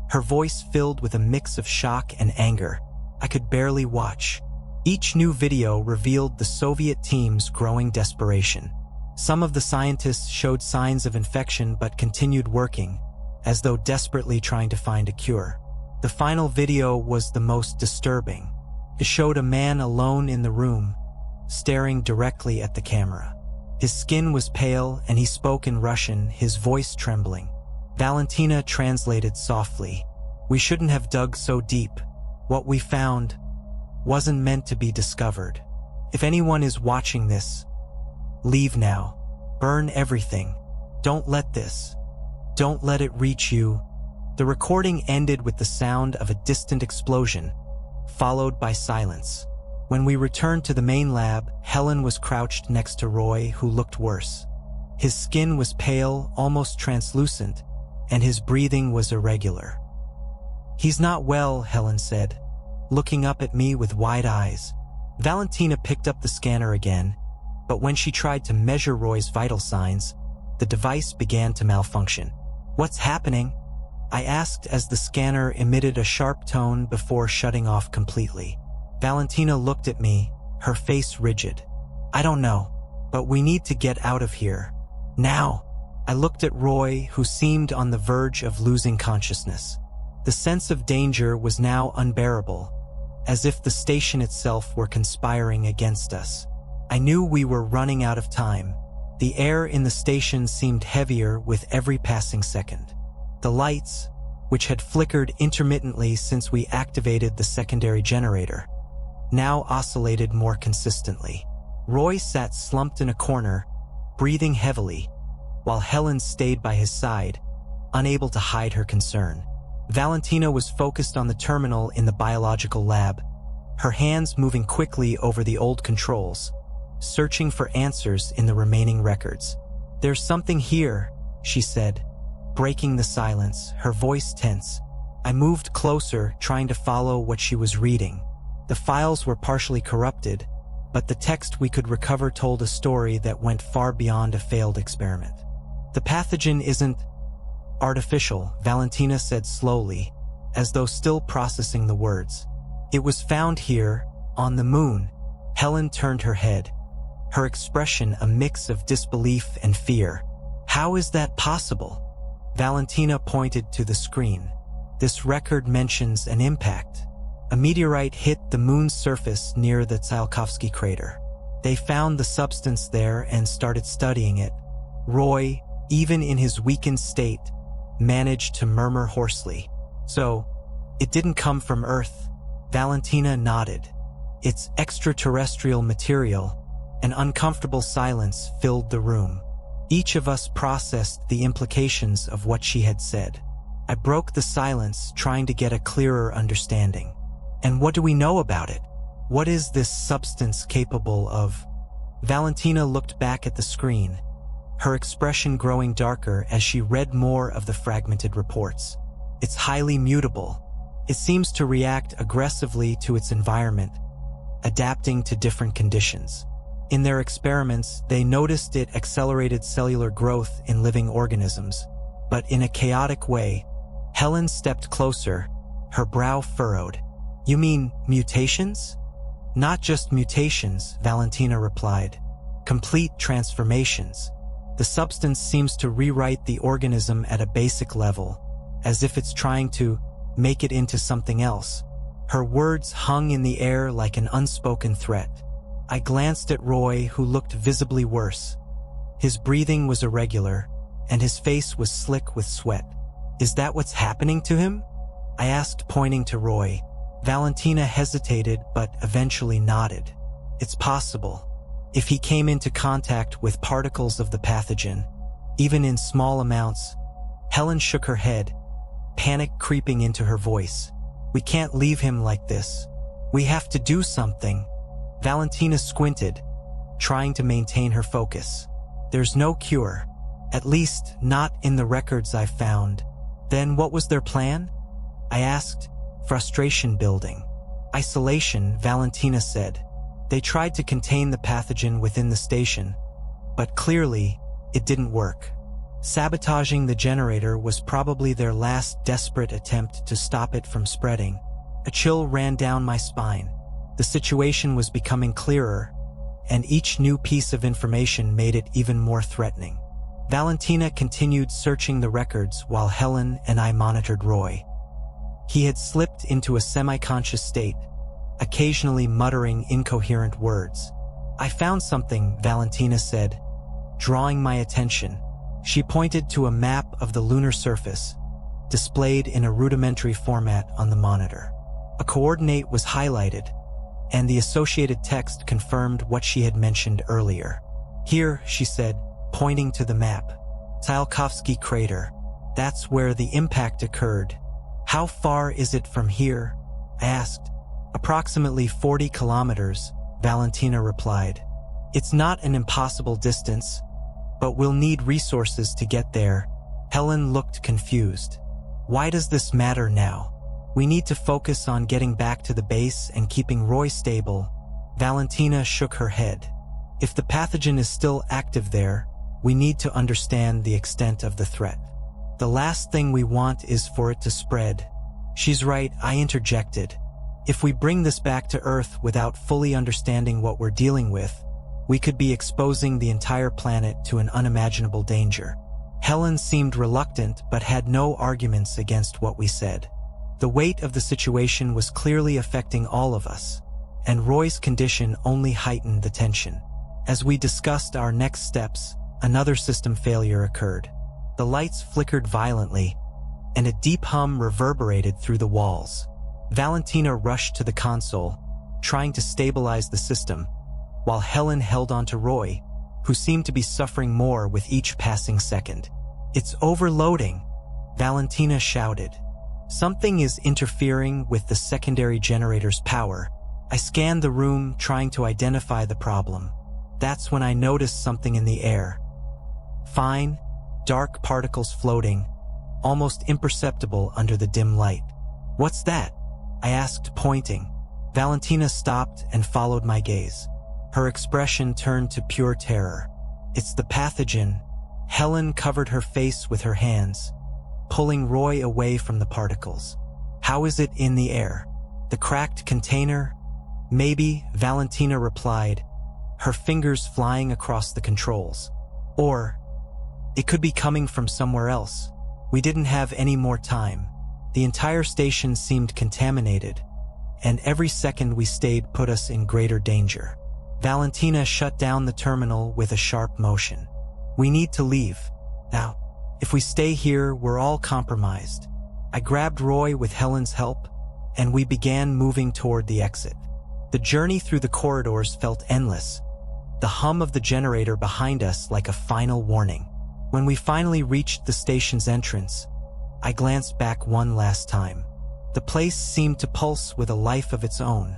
her voice filled with a mix of shock and anger. I could barely watch. Each new video revealed the Soviet team's growing desperation. Some of the scientists showed signs of infection but continued working, as though desperately trying to find a cure. The final video was the most disturbing. It showed a man alone in the room, staring directly at the camera. His skin was pale and he spoke in Russian, his voice trembling. Valentina translated softly. We shouldn't have dug so deep. What we found wasn't meant to be discovered. If anyone is watching this, leave now. Burn everything. Don't let it reach you. The recording ended with the sound of a distant explosion, followed by silence. When we returned to the main lab, Helen was crouched next to Roy, who looked worse. His skin was pale, almost translucent, and his breathing was irregular. He's not well, Helen said, looking up at me with wide eyes. Valentina picked up the scanner again, but when she tried to measure Roy's vital signs, the device began to malfunction. What's happening? I asked as the scanner emitted a sharp tone before shutting off completely. Valentina looked at me, her face rigid. I don't know, but we need to get out of here. Now. I looked at Roy, who seemed on the verge of losing consciousness. The sense of danger was now unbearable, as if the station itself were conspiring against us. I knew we were running out of time. The air in the station seemed heavier with every passing second. The lights, which had flickered intermittently since we activated the secondary generator, now oscillated more consistently. Roy sat slumped in a corner, breathing heavily, while Helen stayed by his side, unable to hide her concern. Valentina was focused on the terminal in the biological lab, her hands moving quickly over the old controls, searching for answers in the remaining records. There's something here, she said, breaking the silence, her voice tense. I moved closer, trying to follow what she was reading. The files were partially corrupted, but the text we could recover told a story that went far beyond a failed experiment. The pathogen isn't artificial, Valentina said slowly, as though still processing the words. It was found here, on the moon. Helen turned her head, her expression a mix of disbelief and fear. How is that possible? Valentina pointed to the screen. This record mentions an impact. A meteorite hit the moon's surface near the Tsiolkovsky crater. They found the substance there and started studying it. Roy, even in his weakened state, managed to murmur hoarsely. "So, it didn't come from Earth?" Valentina nodded. "It's extraterrestrial material." An uncomfortable silence filled the room. Each of us processed the implications of what she had said. I broke the silence, trying to get a clearer understanding. "And what do we know about it? What is this substance capable of?" Valentina looked back at the screen, her expression growing darker as she read more of the fragmented reports. "It's highly mutable. It seems to react aggressively to its environment, adapting to different conditions. In their experiments, they noticed it accelerated cellular growth in living organisms, but in a chaotic way." Helen stepped closer, her brow furrowed. "You mean mutations?" "Not just mutations," Valentina replied. "Complete transformations. The substance seems to rewrite the organism at a basic level, as if it's trying to make it into something else." Her words hung in the air like an unspoken threat. I glanced at Roy, who looked visibly worse. His breathing was irregular, and his face was slick with sweat. "Is that what's happening to him?" I asked, pointing to Roy. Valentina hesitated but eventually nodded. "It's possible. If he came into contact with particles of the pathogen, even in small amounts." Helen shook her head, panic creeping into her voice. "We can't leave him like this. We have to do something." Valentina squinted, trying to maintain her focus. "There's no cure. At least, not in the records I've found." "Then what was their plan?" I asked, frustration building. "Isolation," Valentina said. "They tried to contain the pathogen within the station, but clearly, it didn't work. Sabotaging the generator was probably their last desperate attempt to stop it from spreading." A chill ran down my spine. The situation was becoming clearer, and each new piece of information made it even more threatening. Valentina continued searching the records while Helen and I monitored Roy. He had slipped into a semi-conscious state, occasionally muttering incoherent words. "I found something," Valentina said, drawing my attention. She pointed to a map of the lunar surface, displayed in a rudimentary format on the monitor. A coordinate was highlighted, and the associated text confirmed what she had mentioned earlier. "Here," she said, pointing to the map. "Tsiolkovsky crater. That's where the impact occurred." "How far is it from here?" I asked. "Approximately 40 kilometers, Valentina replied. "It's not an impossible distance, but we'll need resources to get there." Helen looked confused. "Why does this matter now? We need to focus on getting back to the base and keeping Roy stable." Valentina shook her head. "If the pathogen is still active there, we need to understand the extent of the threat. The last thing we want is for it to spread." "She's right," I interjected. "If we bring this back to Earth without fully understanding what we're dealing with, we could be exposing the entire planet to an unimaginable danger." Helen seemed reluctant but had no arguments against what we said. The weight of the situation was clearly affecting all of us, and Roy's condition only heightened the tension. As we discussed our next steps, another system failure occurred. The lights flickered violently, and a deep hum reverberated through the walls. Valentina rushed to the console, trying to stabilize the system, while Helen held on to Roy, who seemed to be suffering more with each passing second. "It's overloading," Valentina shouted. "Something is interfering with the secondary generator's power." I scanned the room, trying to identify the problem. That's when I noticed something in the air. Fine, dark particles floating, almost imperceptible under the dim light. "What's that?" I asked, pointing. Valentina stopped and followed my gaze. Her expression turned to pure terror. "It's the pathogen." Helen covered her face with her hands, pulling Roy away from the particles. "How is it in the air? The cracked container?" "Maybe," Valentina replied, her fingers flying across the controls. "Or, it could be coming from somewhere else." We didn't have any more time. The entire station seemed contaminated, and every second we stayed put us in greater danger. Valentina shut down the terminal with a sharp motion. "We need to leave." Now, if we stay here, we're all compromised. I grabbed Roy with Helen's help, and we began moving toward the exit. The journey through the corridors felt endless, the hum of the generator behind us like a final warning. When we finally reached the station's entrance, I glanced back one last time. The place seemed to pulse with a life of its own,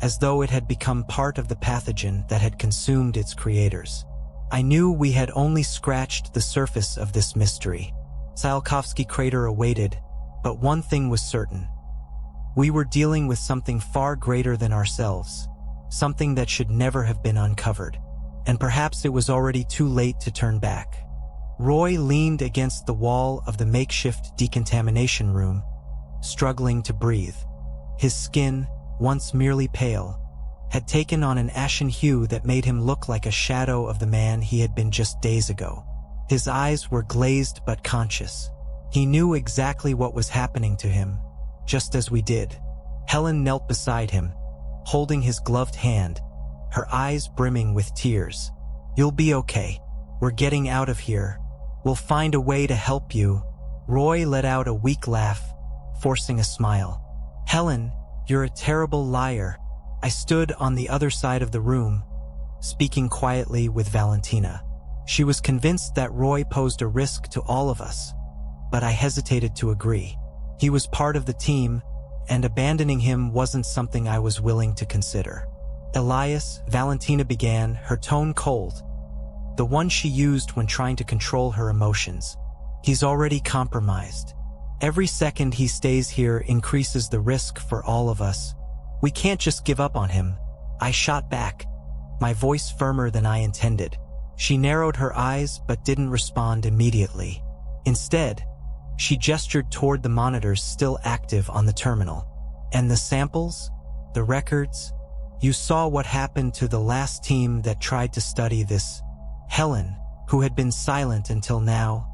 as though it had become part of the pathogen that had consumed its creators. I knew we had only scratched the surface of this mystery. Tsiolkovsky crater awaited, but one thing was certain. We were dealing with something far greater than ourselves, something that should never have been uncovered, and perhaps it was already too late to turn back. Roy leaned against the wall of the makeshift decontamination room, struggling to breathe. His skin, once merely pale, had taken on an ashen hue that made him look like a shadow of the man he had been just days ago. His eyes were glazed but conscious. He knew exactly what was happening to him, just as we did. Helen knelt beside him, holding his gloved hand, her eyes brimming with tears. "You'll be okay. We're getting out of here. We'll find a way to help you." Roy let out a weak laugh, forcing a smile. "Helen, you're a terrible liar." I stood on the other side of the room, speaking quietly with Valentina. She was convinced that Roy posed a risk to all of us, but I hesitated to agree. He was part of the team, and abandoning him wasn't something I was willing to consider. "Elias," Valentina began, her tone cold, the one she used when trying to control her emotions. "He's already compromised. Every second he stays here increases the risk for all of us. We can't just give up on him." I shot back, my voice firmer than I intended. She narrowed her eyes but didn't respond immediately. Instead, she gestured toward the monitors still active on the terminal. "And the samples? The records? You saw what happened to the last team that tried to study this." Helen, who had been silent until now,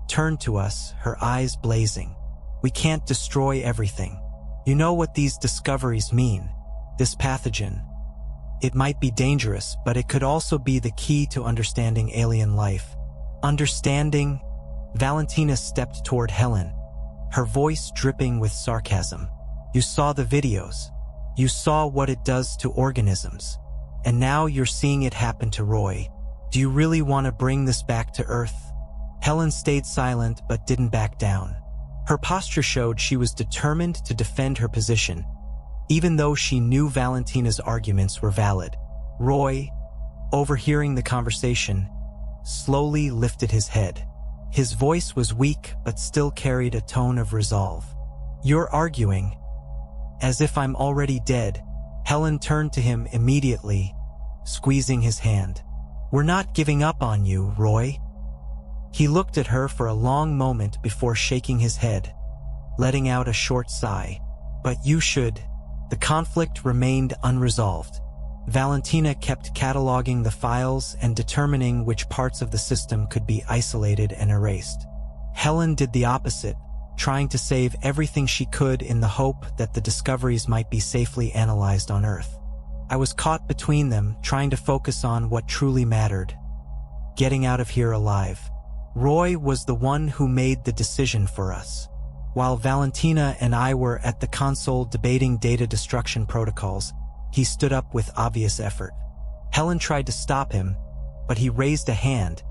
turned to us, her eyes blazing. "We can't destroy everything. You know what these discoveries mean. This pathogen. It might be dangerous, but it could also be the key to understanding alien life." "Understanding?" Valentina stepped toward Helen, her voice dripping with sarcasm. "You saw the videos. You saw what it does to organisms. And now you're seeing it happen to Roy. Do you really want to bring this back to Earth?" Helen stayed silent but didn't back down. Her posture showed she was determined to defend her position, even though she knew Valentina's arguments were valid. Roy, overhearing the conversation, slowly lifted his head. His voice was weak but still carried a tone of resolve. "You're arguing as if I'm already dead." Helen turned to him immediately, squeezing his hand. "We're not giving up on you, Roy." He looked at her for a long moment before shaking his head, letting out a short sigh. "But you should." The conflict remained unresolved. Valentina kept cataloging the files and determining which parts of the system could be isolated and erased. Helen did the opposite, trying to save everything she could in the hope that the discoveries might be safely analyzed on Earth. I was caught between them, trying to focus on what truly mattered: getting out of here alive. Roy was the one who made the decision for us. While Valentina and I were at the console debating data destruction protocols, he stood up with obvious effort. Helen tried to stop him, but he raised a hand,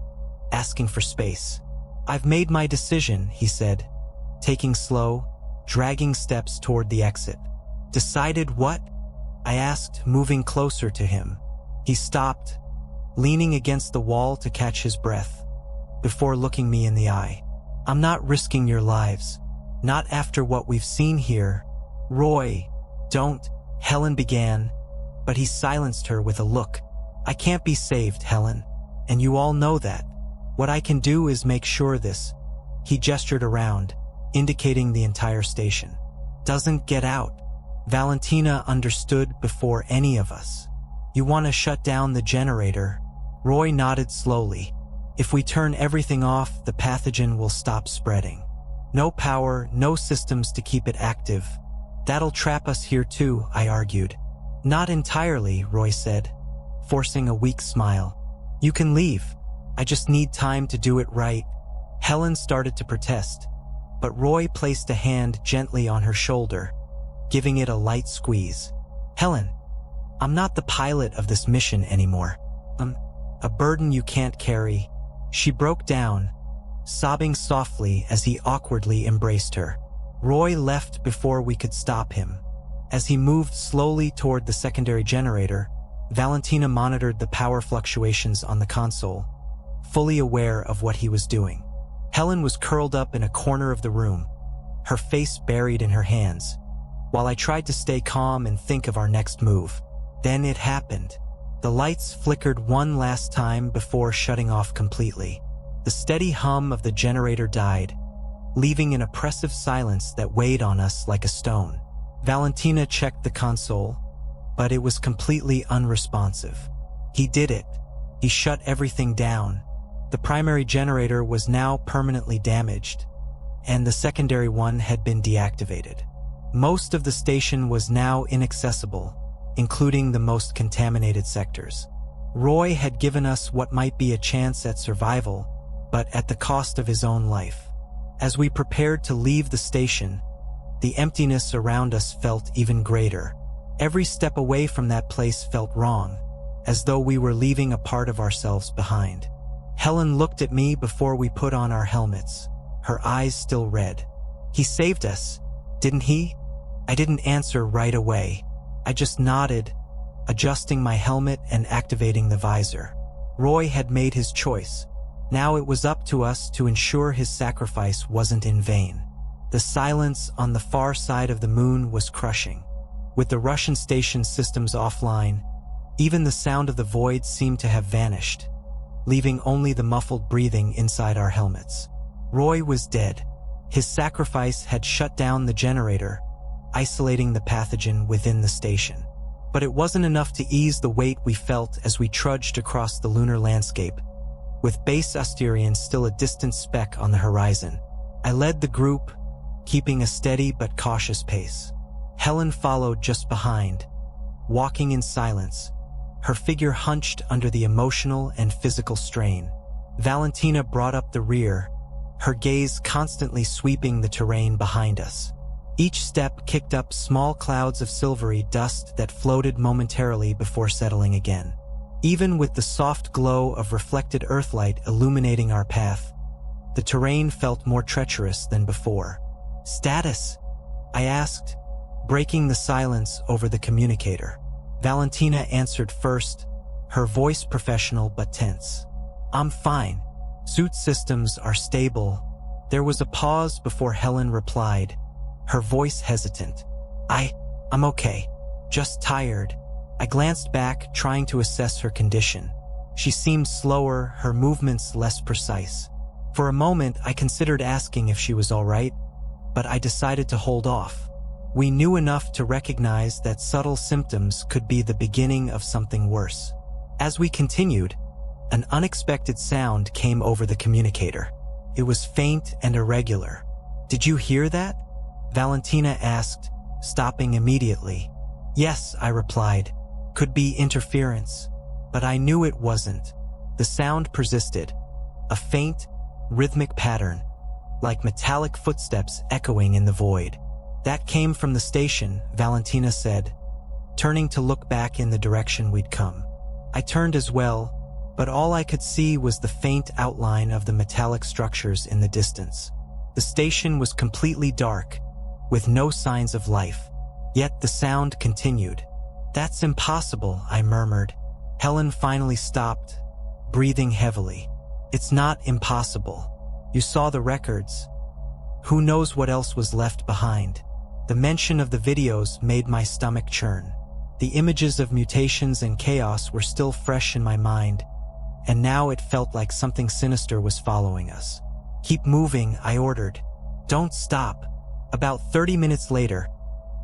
asking for space. "I've made my decision," he said, taking slow, dragging steps toward the exit. "Decided what?" I asked, moving closer to him. He stopped, leaning against the wall to catch his breath, before looking me in the eye. "I'm not risking your lives. Not after what we've seen here." "Roy, don't," Helen began, but he silenced her with a look. "I can't be saved, Helen, and you all know that. What I can do is make sure this," he gestured around, indicating the entire station, "doesn't get out." Valentina understood before any of us. "You want to shut down the generator?" Roy nodded slowly. "If we turn everything off, the pathogen will stop spreading. No power, no systems to keep it active. That'll trap us here too," I argued. "Not entirely," Roy said, forcing a weak smile. "You can leave. I just need time to do it right." Helen started to protest, but Roy placed a hand gently on her shoulder, giving it a light squeeze. "Helen, I'm not the pilot of this mission anymore. I'm a burden you can't carry." She broke down, sobbing softly as he awkwardly embraced her. Roy left before we could stop him. As he moved slowly toward the secondary generator, Valentina monitored the power fluctuations on the console, fully aware of what he was doing. Helen was curled up in a corner of the room, her face buried in her hands, while I tried to stay calm and think of our next move. Then it happened. The lights flickered one last time before shutting off completely. The steady hum of the generator died, leaving an oppressive silence that weighed on us like a stone. Valentina checked the console, but it was completely unresponsive. He did it. He shut everything down. The primary generator was now permanently damaged, and the secondary one had been deactivated. Most of the station was now inaccessible, including the most contaminated sectors. Roy had given us what might be a chance at survival, but at the cost of his own life. As we prepared to leave the station, the emptiness around us felt even greater. Every step away from that place felt wrong, as though we were leaving a part of ourselves behind. Helen looked at me before we put on our helmets, her eyes still red. "He saved us, didn't he?" I didn't answer right away. I just nodded, adjusting my helmet and activating the visor. Roy had made his choice. Now it was up to us to ensure his sacrifice wasn't in vain. The silence on the far side of the moon was crushing. With the Russian station systems offline, even the sound of the void seemed to have vanished, leaving only the muffled breathing inside our helmets. Roy was dead. His sacrifice had shut down the generator, isolating the pathogen within the station. But it wasn't enough to ease the weight we felt as we trudged across the lunar landscape, with base Asterion still a distant speck on the horizon. I led the group, keeping a steady but cautious pace. Helen followed just behind, walking in silence, her figure hunched under the emotional and physical strain. Valentina brought up the rear, her gaze constantly sweeping the terrain behind us. Each step kicked up small clouds of silvery dust that floated momentarily before settling again. Even with the soft glow of reflected earthlight illuminating our path, the terrain felt more treacherous than before. "Status?" I asked, breaking the silence over the communicator. Valentina answered first, her voice professional but tense. "I'm fine. Suit systems are stable." There was a pause before Helen replied, her voice hesitant. I'm okay. Just tired." I glanced back, trying to assess her condition. She seemed slower, her movements less precise. For a moment, I considered asking if she was all right, but I decided to hold off. We knew enough to recognize that subtle symptoms could be the beginning of something worse. As we continued, an unexpected sound came over the communicator. It was faint and irregular. "Did you hear that?" Valentina asked, stopping immediately. "Yes," I replied. "Could be interference." But I knew it wasn't. The sound persisted, a faint, rhythmic pattern, like metallic footsteps echoing in the void. "That came from the station," Valentina said, turning to look back in the direction we'd come. I turned as well, but all I could see was the faint outline of the metallic structures in the distance. The station was completely dark, with no signs of life. Yet the sound continued. "That's impossible," I murmured. Helen finally stopped, breathing heavily. "It's not impossible. You saw the records. Who knows what else was left behind?" The mention of the videos made my stomach churn. The images of mutations and chaos were still fresh in my mind, and now it felt like something sinister was following us. "Keep moving," I ordered. "Don't stop." About 30 minutes later,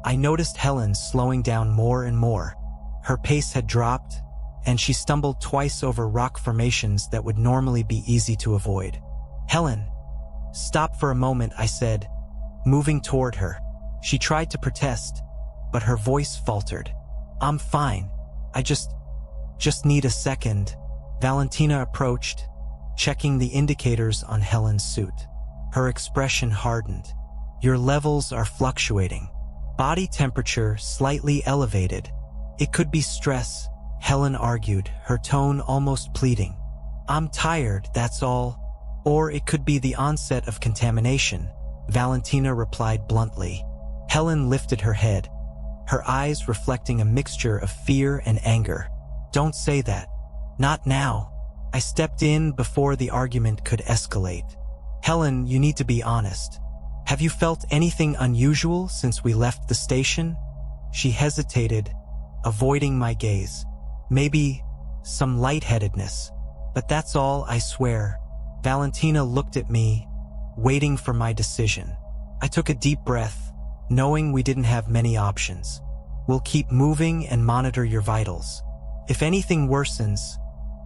I noticed Helen slowing down more and more. Her pace had dropped, and she stumbled twice over rock formations that would normally be easy to avoid. "Helen, stop for a moment," I said, moving toward her. She tried to protest, but her voice faltered. "I'm fine. I just need a second." Valentina approached, checking the indicators on Helen's suit. Her expression hardened. Your levels are fluctuating. Body temperature slightly elevated. It could be stress, Helen argued, her tone almost pleading. I'm tired, that's all. Or it could be the onset of contamination, Valentina replied bluntly. Helen lifted her head, her eyes reflecting a mixture of fear and anger. Don't say that. Not now. I stepped in before the argument could escalate. Helen, you need to be honest. Have you felt anything unusual since we left the station? She hesitated, avoiding my gaze. Maybe some lightheadedness. But that's all, I swear. Valentina looked at me, waiting for my decision. I took a deep breath, knowing we didn't have many options. We'll keep moving and monitor your vitals. If anything worsens,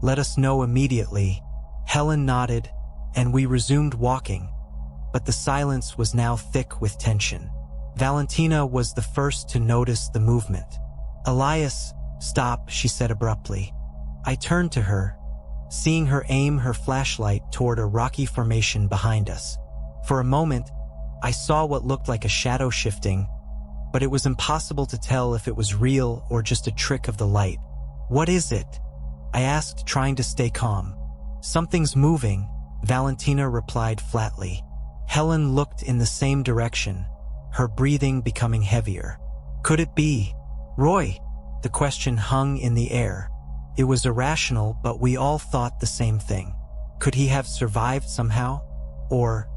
let us know immediately. Helen nodded, and we resumed walking. But the silence was now thick with tension. Valentina was the first to notice the movement. Elias, stop, she said abruptly. I turned to her, seeing her aim her flashlight toward a rocky formation behind us. For a moment, I saw what looked like a shadow shifting, but it was impossible to tell if it was real or just a trick of the light. What is it? I asked, trying to stay calm. Something's moving, Valentina replied flatly. Helen looked in the same direction, her breathing becoming heavier. Could it be Roy? The question hung in the air. It was irrational, but we all thought the same thing. Could he have survived somehow? Or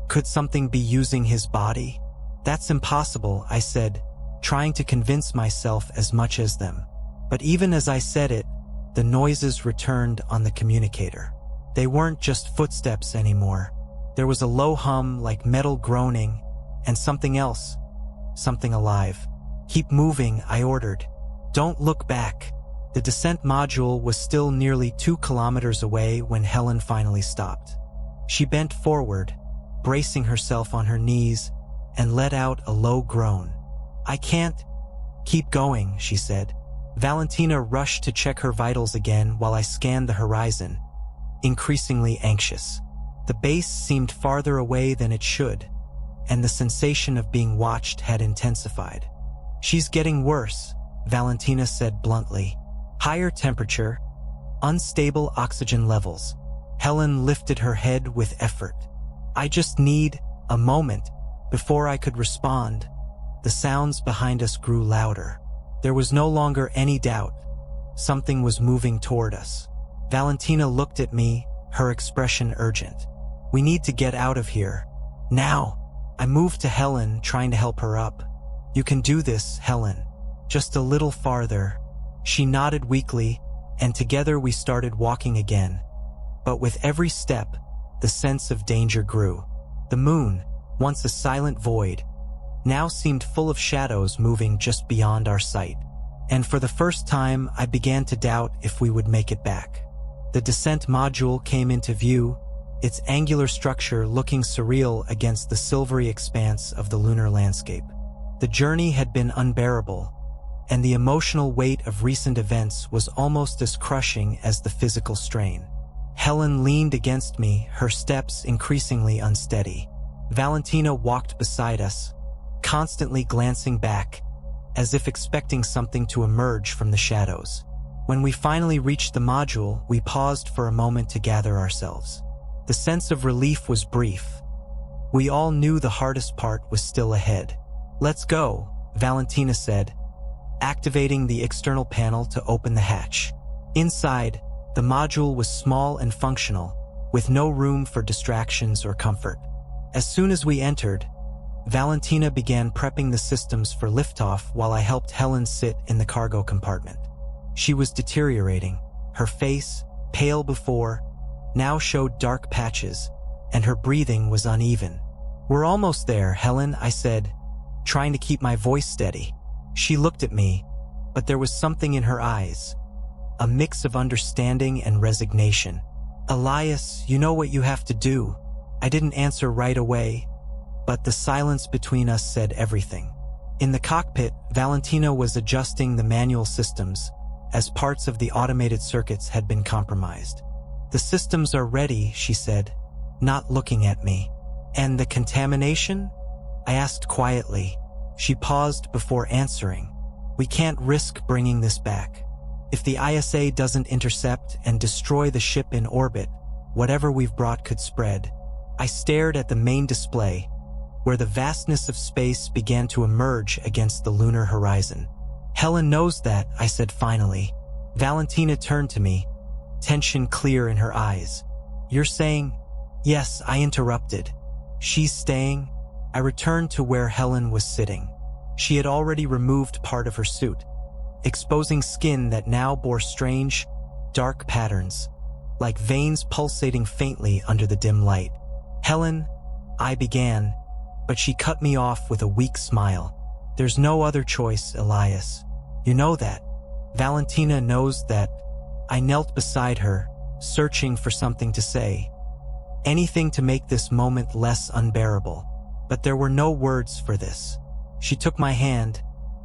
could something be using his body? That's impossible, I said, trying to convince myself as much as them. But even as I said it, the noises returned on the communicator. They weren't just footsteps anymore. There was a low hum like metal groaning, and something else, something alive. Keep moving, I ordered. Don't look back. The descent module was still nearly 2 kilometers away when Helen finally stopped. She bent forward, bracing herself on her knees, and let out a low groan. I can't. Keep going, she said. Valentina rushed to check her vitals again while I scanned the horizon, increasingly anxious. The base seemed farther away than it should, and the sensation of being watched had intensified. She's getting worse, Valentina said bluntly. Higher temperature, unstable oxygen levels. Helen lifted her head with effort. I just need a moment. Before I could respond, the sounds behind us grew louder. There was no longer any doubt. Something was moving toward us. Valentina looked at me, her expression urgent. We need to get out of here. Now. I moved to Helen, trying to help her up. You can do this, Helen. Just a little farther. She nodded weakly, and together we started walking again. But with every step, the sense of danger grew. The moon, once a silent void, now seemed full of shadows moving just beyond our sight. And for the first time, I began to doubt if we would make it back. The descent module came into view, its angular structure looking surreal against the silvery expanse of the lunar landscape. The journey had been unbearable, and the emotional weight of recent events was almost as crushing as the physical strain. Helen leaned against me, her steps increasingly unsteady. Valentina walked beside us, constantly glancing back, as if expecting something to emerge from the shadows. When we finally reached the module, we paused for a moment to gather ourselves. The sense of relief was brief. We all knew the hardest part was still ahead. Let's go, Valentina said, activating the external panel to open the hatch. Inside, the module was small and functional, with no room for distractions or comfort. As soon as we entered, Valentina began prepping the systems for liftoff while I helped Helen sit in the cargo compartment. She was deteriorating. Her face, pale before, now showed dark patches, and her breathing was uneven. We're almost there, Helen, I said, trying to keep my voice steady. She looked at me, but there was something in her eyes, a mix of understanding and resignation. Elias, you know what you have to do. I didn't answer right away, but the silence between us said everything. In the cockpit, Valentina was adjusting the manual systems, as parts of the automated circuits had been compromised. "The systems are ready," she said, not looking at me. "And the contamination?" I asked quietly. She paused before answering. "We can't risk bringing this back. If the ISA doesn't intercept and destroy the ship in orbit, whatever we've brought could spread." I stared at the main display, where the vastness of space began to emerge against the lunar horizon. "Helen knows that," I said finally. Valentina turned to me, tension clear in her eyes. "You're saying—" "Yes," I interrupted. "She's staying?" I returned to where Helen was sitting. She had already removed part of her suit, exposing skin that now bore strange, dark patterns, like veins pulsating faintly under the dim light. "Helen," I began, but she cut me off with a weak smile. "There's no other choice, Elias. You know that. Valentina knows that." I knelt beside her, searching for something to say. Anything to make this moment less unbearable. But there were no words for this. She took my hand,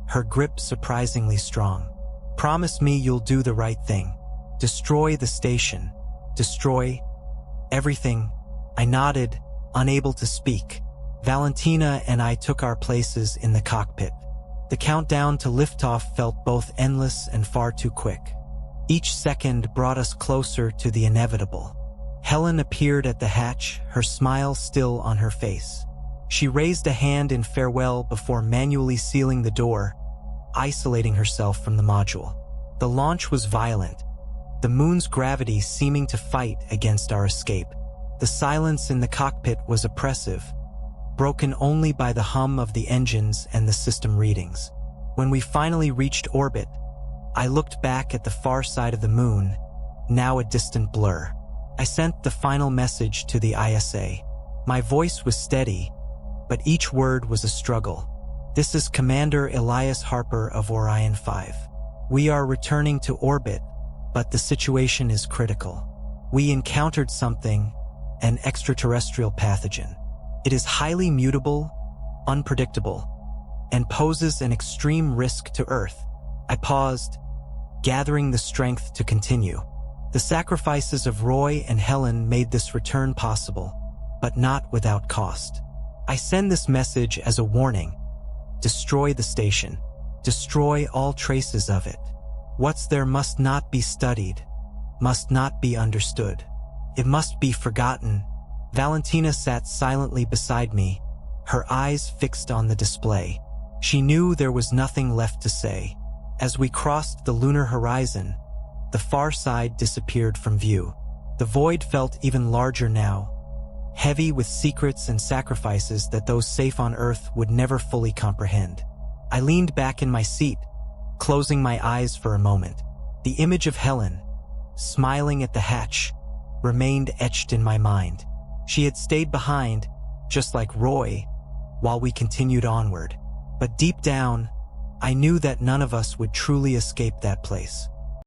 her grip surprisingly strong. "Promise me you'll do the right thing. Destroy the station. Destroy everything." I nodded, unable to speak. Valentina and I took our places in the cockpit. The countdown to liftoff felt both endless and far too quick. Each second brought us closer to the inevitable. Helen appeared at the hatch, her smile still on her face. She raised a hand in farewell before manually sealing the door, isolating herself from the module. The launch was violent, the moon's gravity seeming to fight against our escape. The silence in the cockpit was oppressive, broken only by the hum of the engines and the system readings. When we finally reached orbit, I looked back at the far side of the moon, now a distant blur. I sent the final message to the ISA. My voice was steady, but each word was a struggle. "This is Commander Elias Harper of Orion 5. We are returning to orbit, but the situation is critical. We encountered something, an extraterrestrial pathogen. It is highly mutable, unpredictable, and poses an extreme risk to Earth." I paused, gathering the strength to continue. The sacrifices of Roy and Helen made this return possible, but not without cost. I send this message as a warning. Destroy the station. Destroy all traces of it. What's there must not be studied, must not be understood. It must be forgotten. Valentina sat silently beside me, her eyes fixed on the display. She knew there was nothing left to say. As we crossed the lunar horizon, the far side disappeared from view. The void felt even larger now, heavy with secrets and sacrifices that those safe on Earth would never fully comprehend. I leaned back in my seat, closing my eyes for a moment. The image of Helen, smiling at the hatch, remained etched in my mind. She had stayed behind, just like Roy, while we continued onward. But deep down, I knew that none of us would truly escape that place.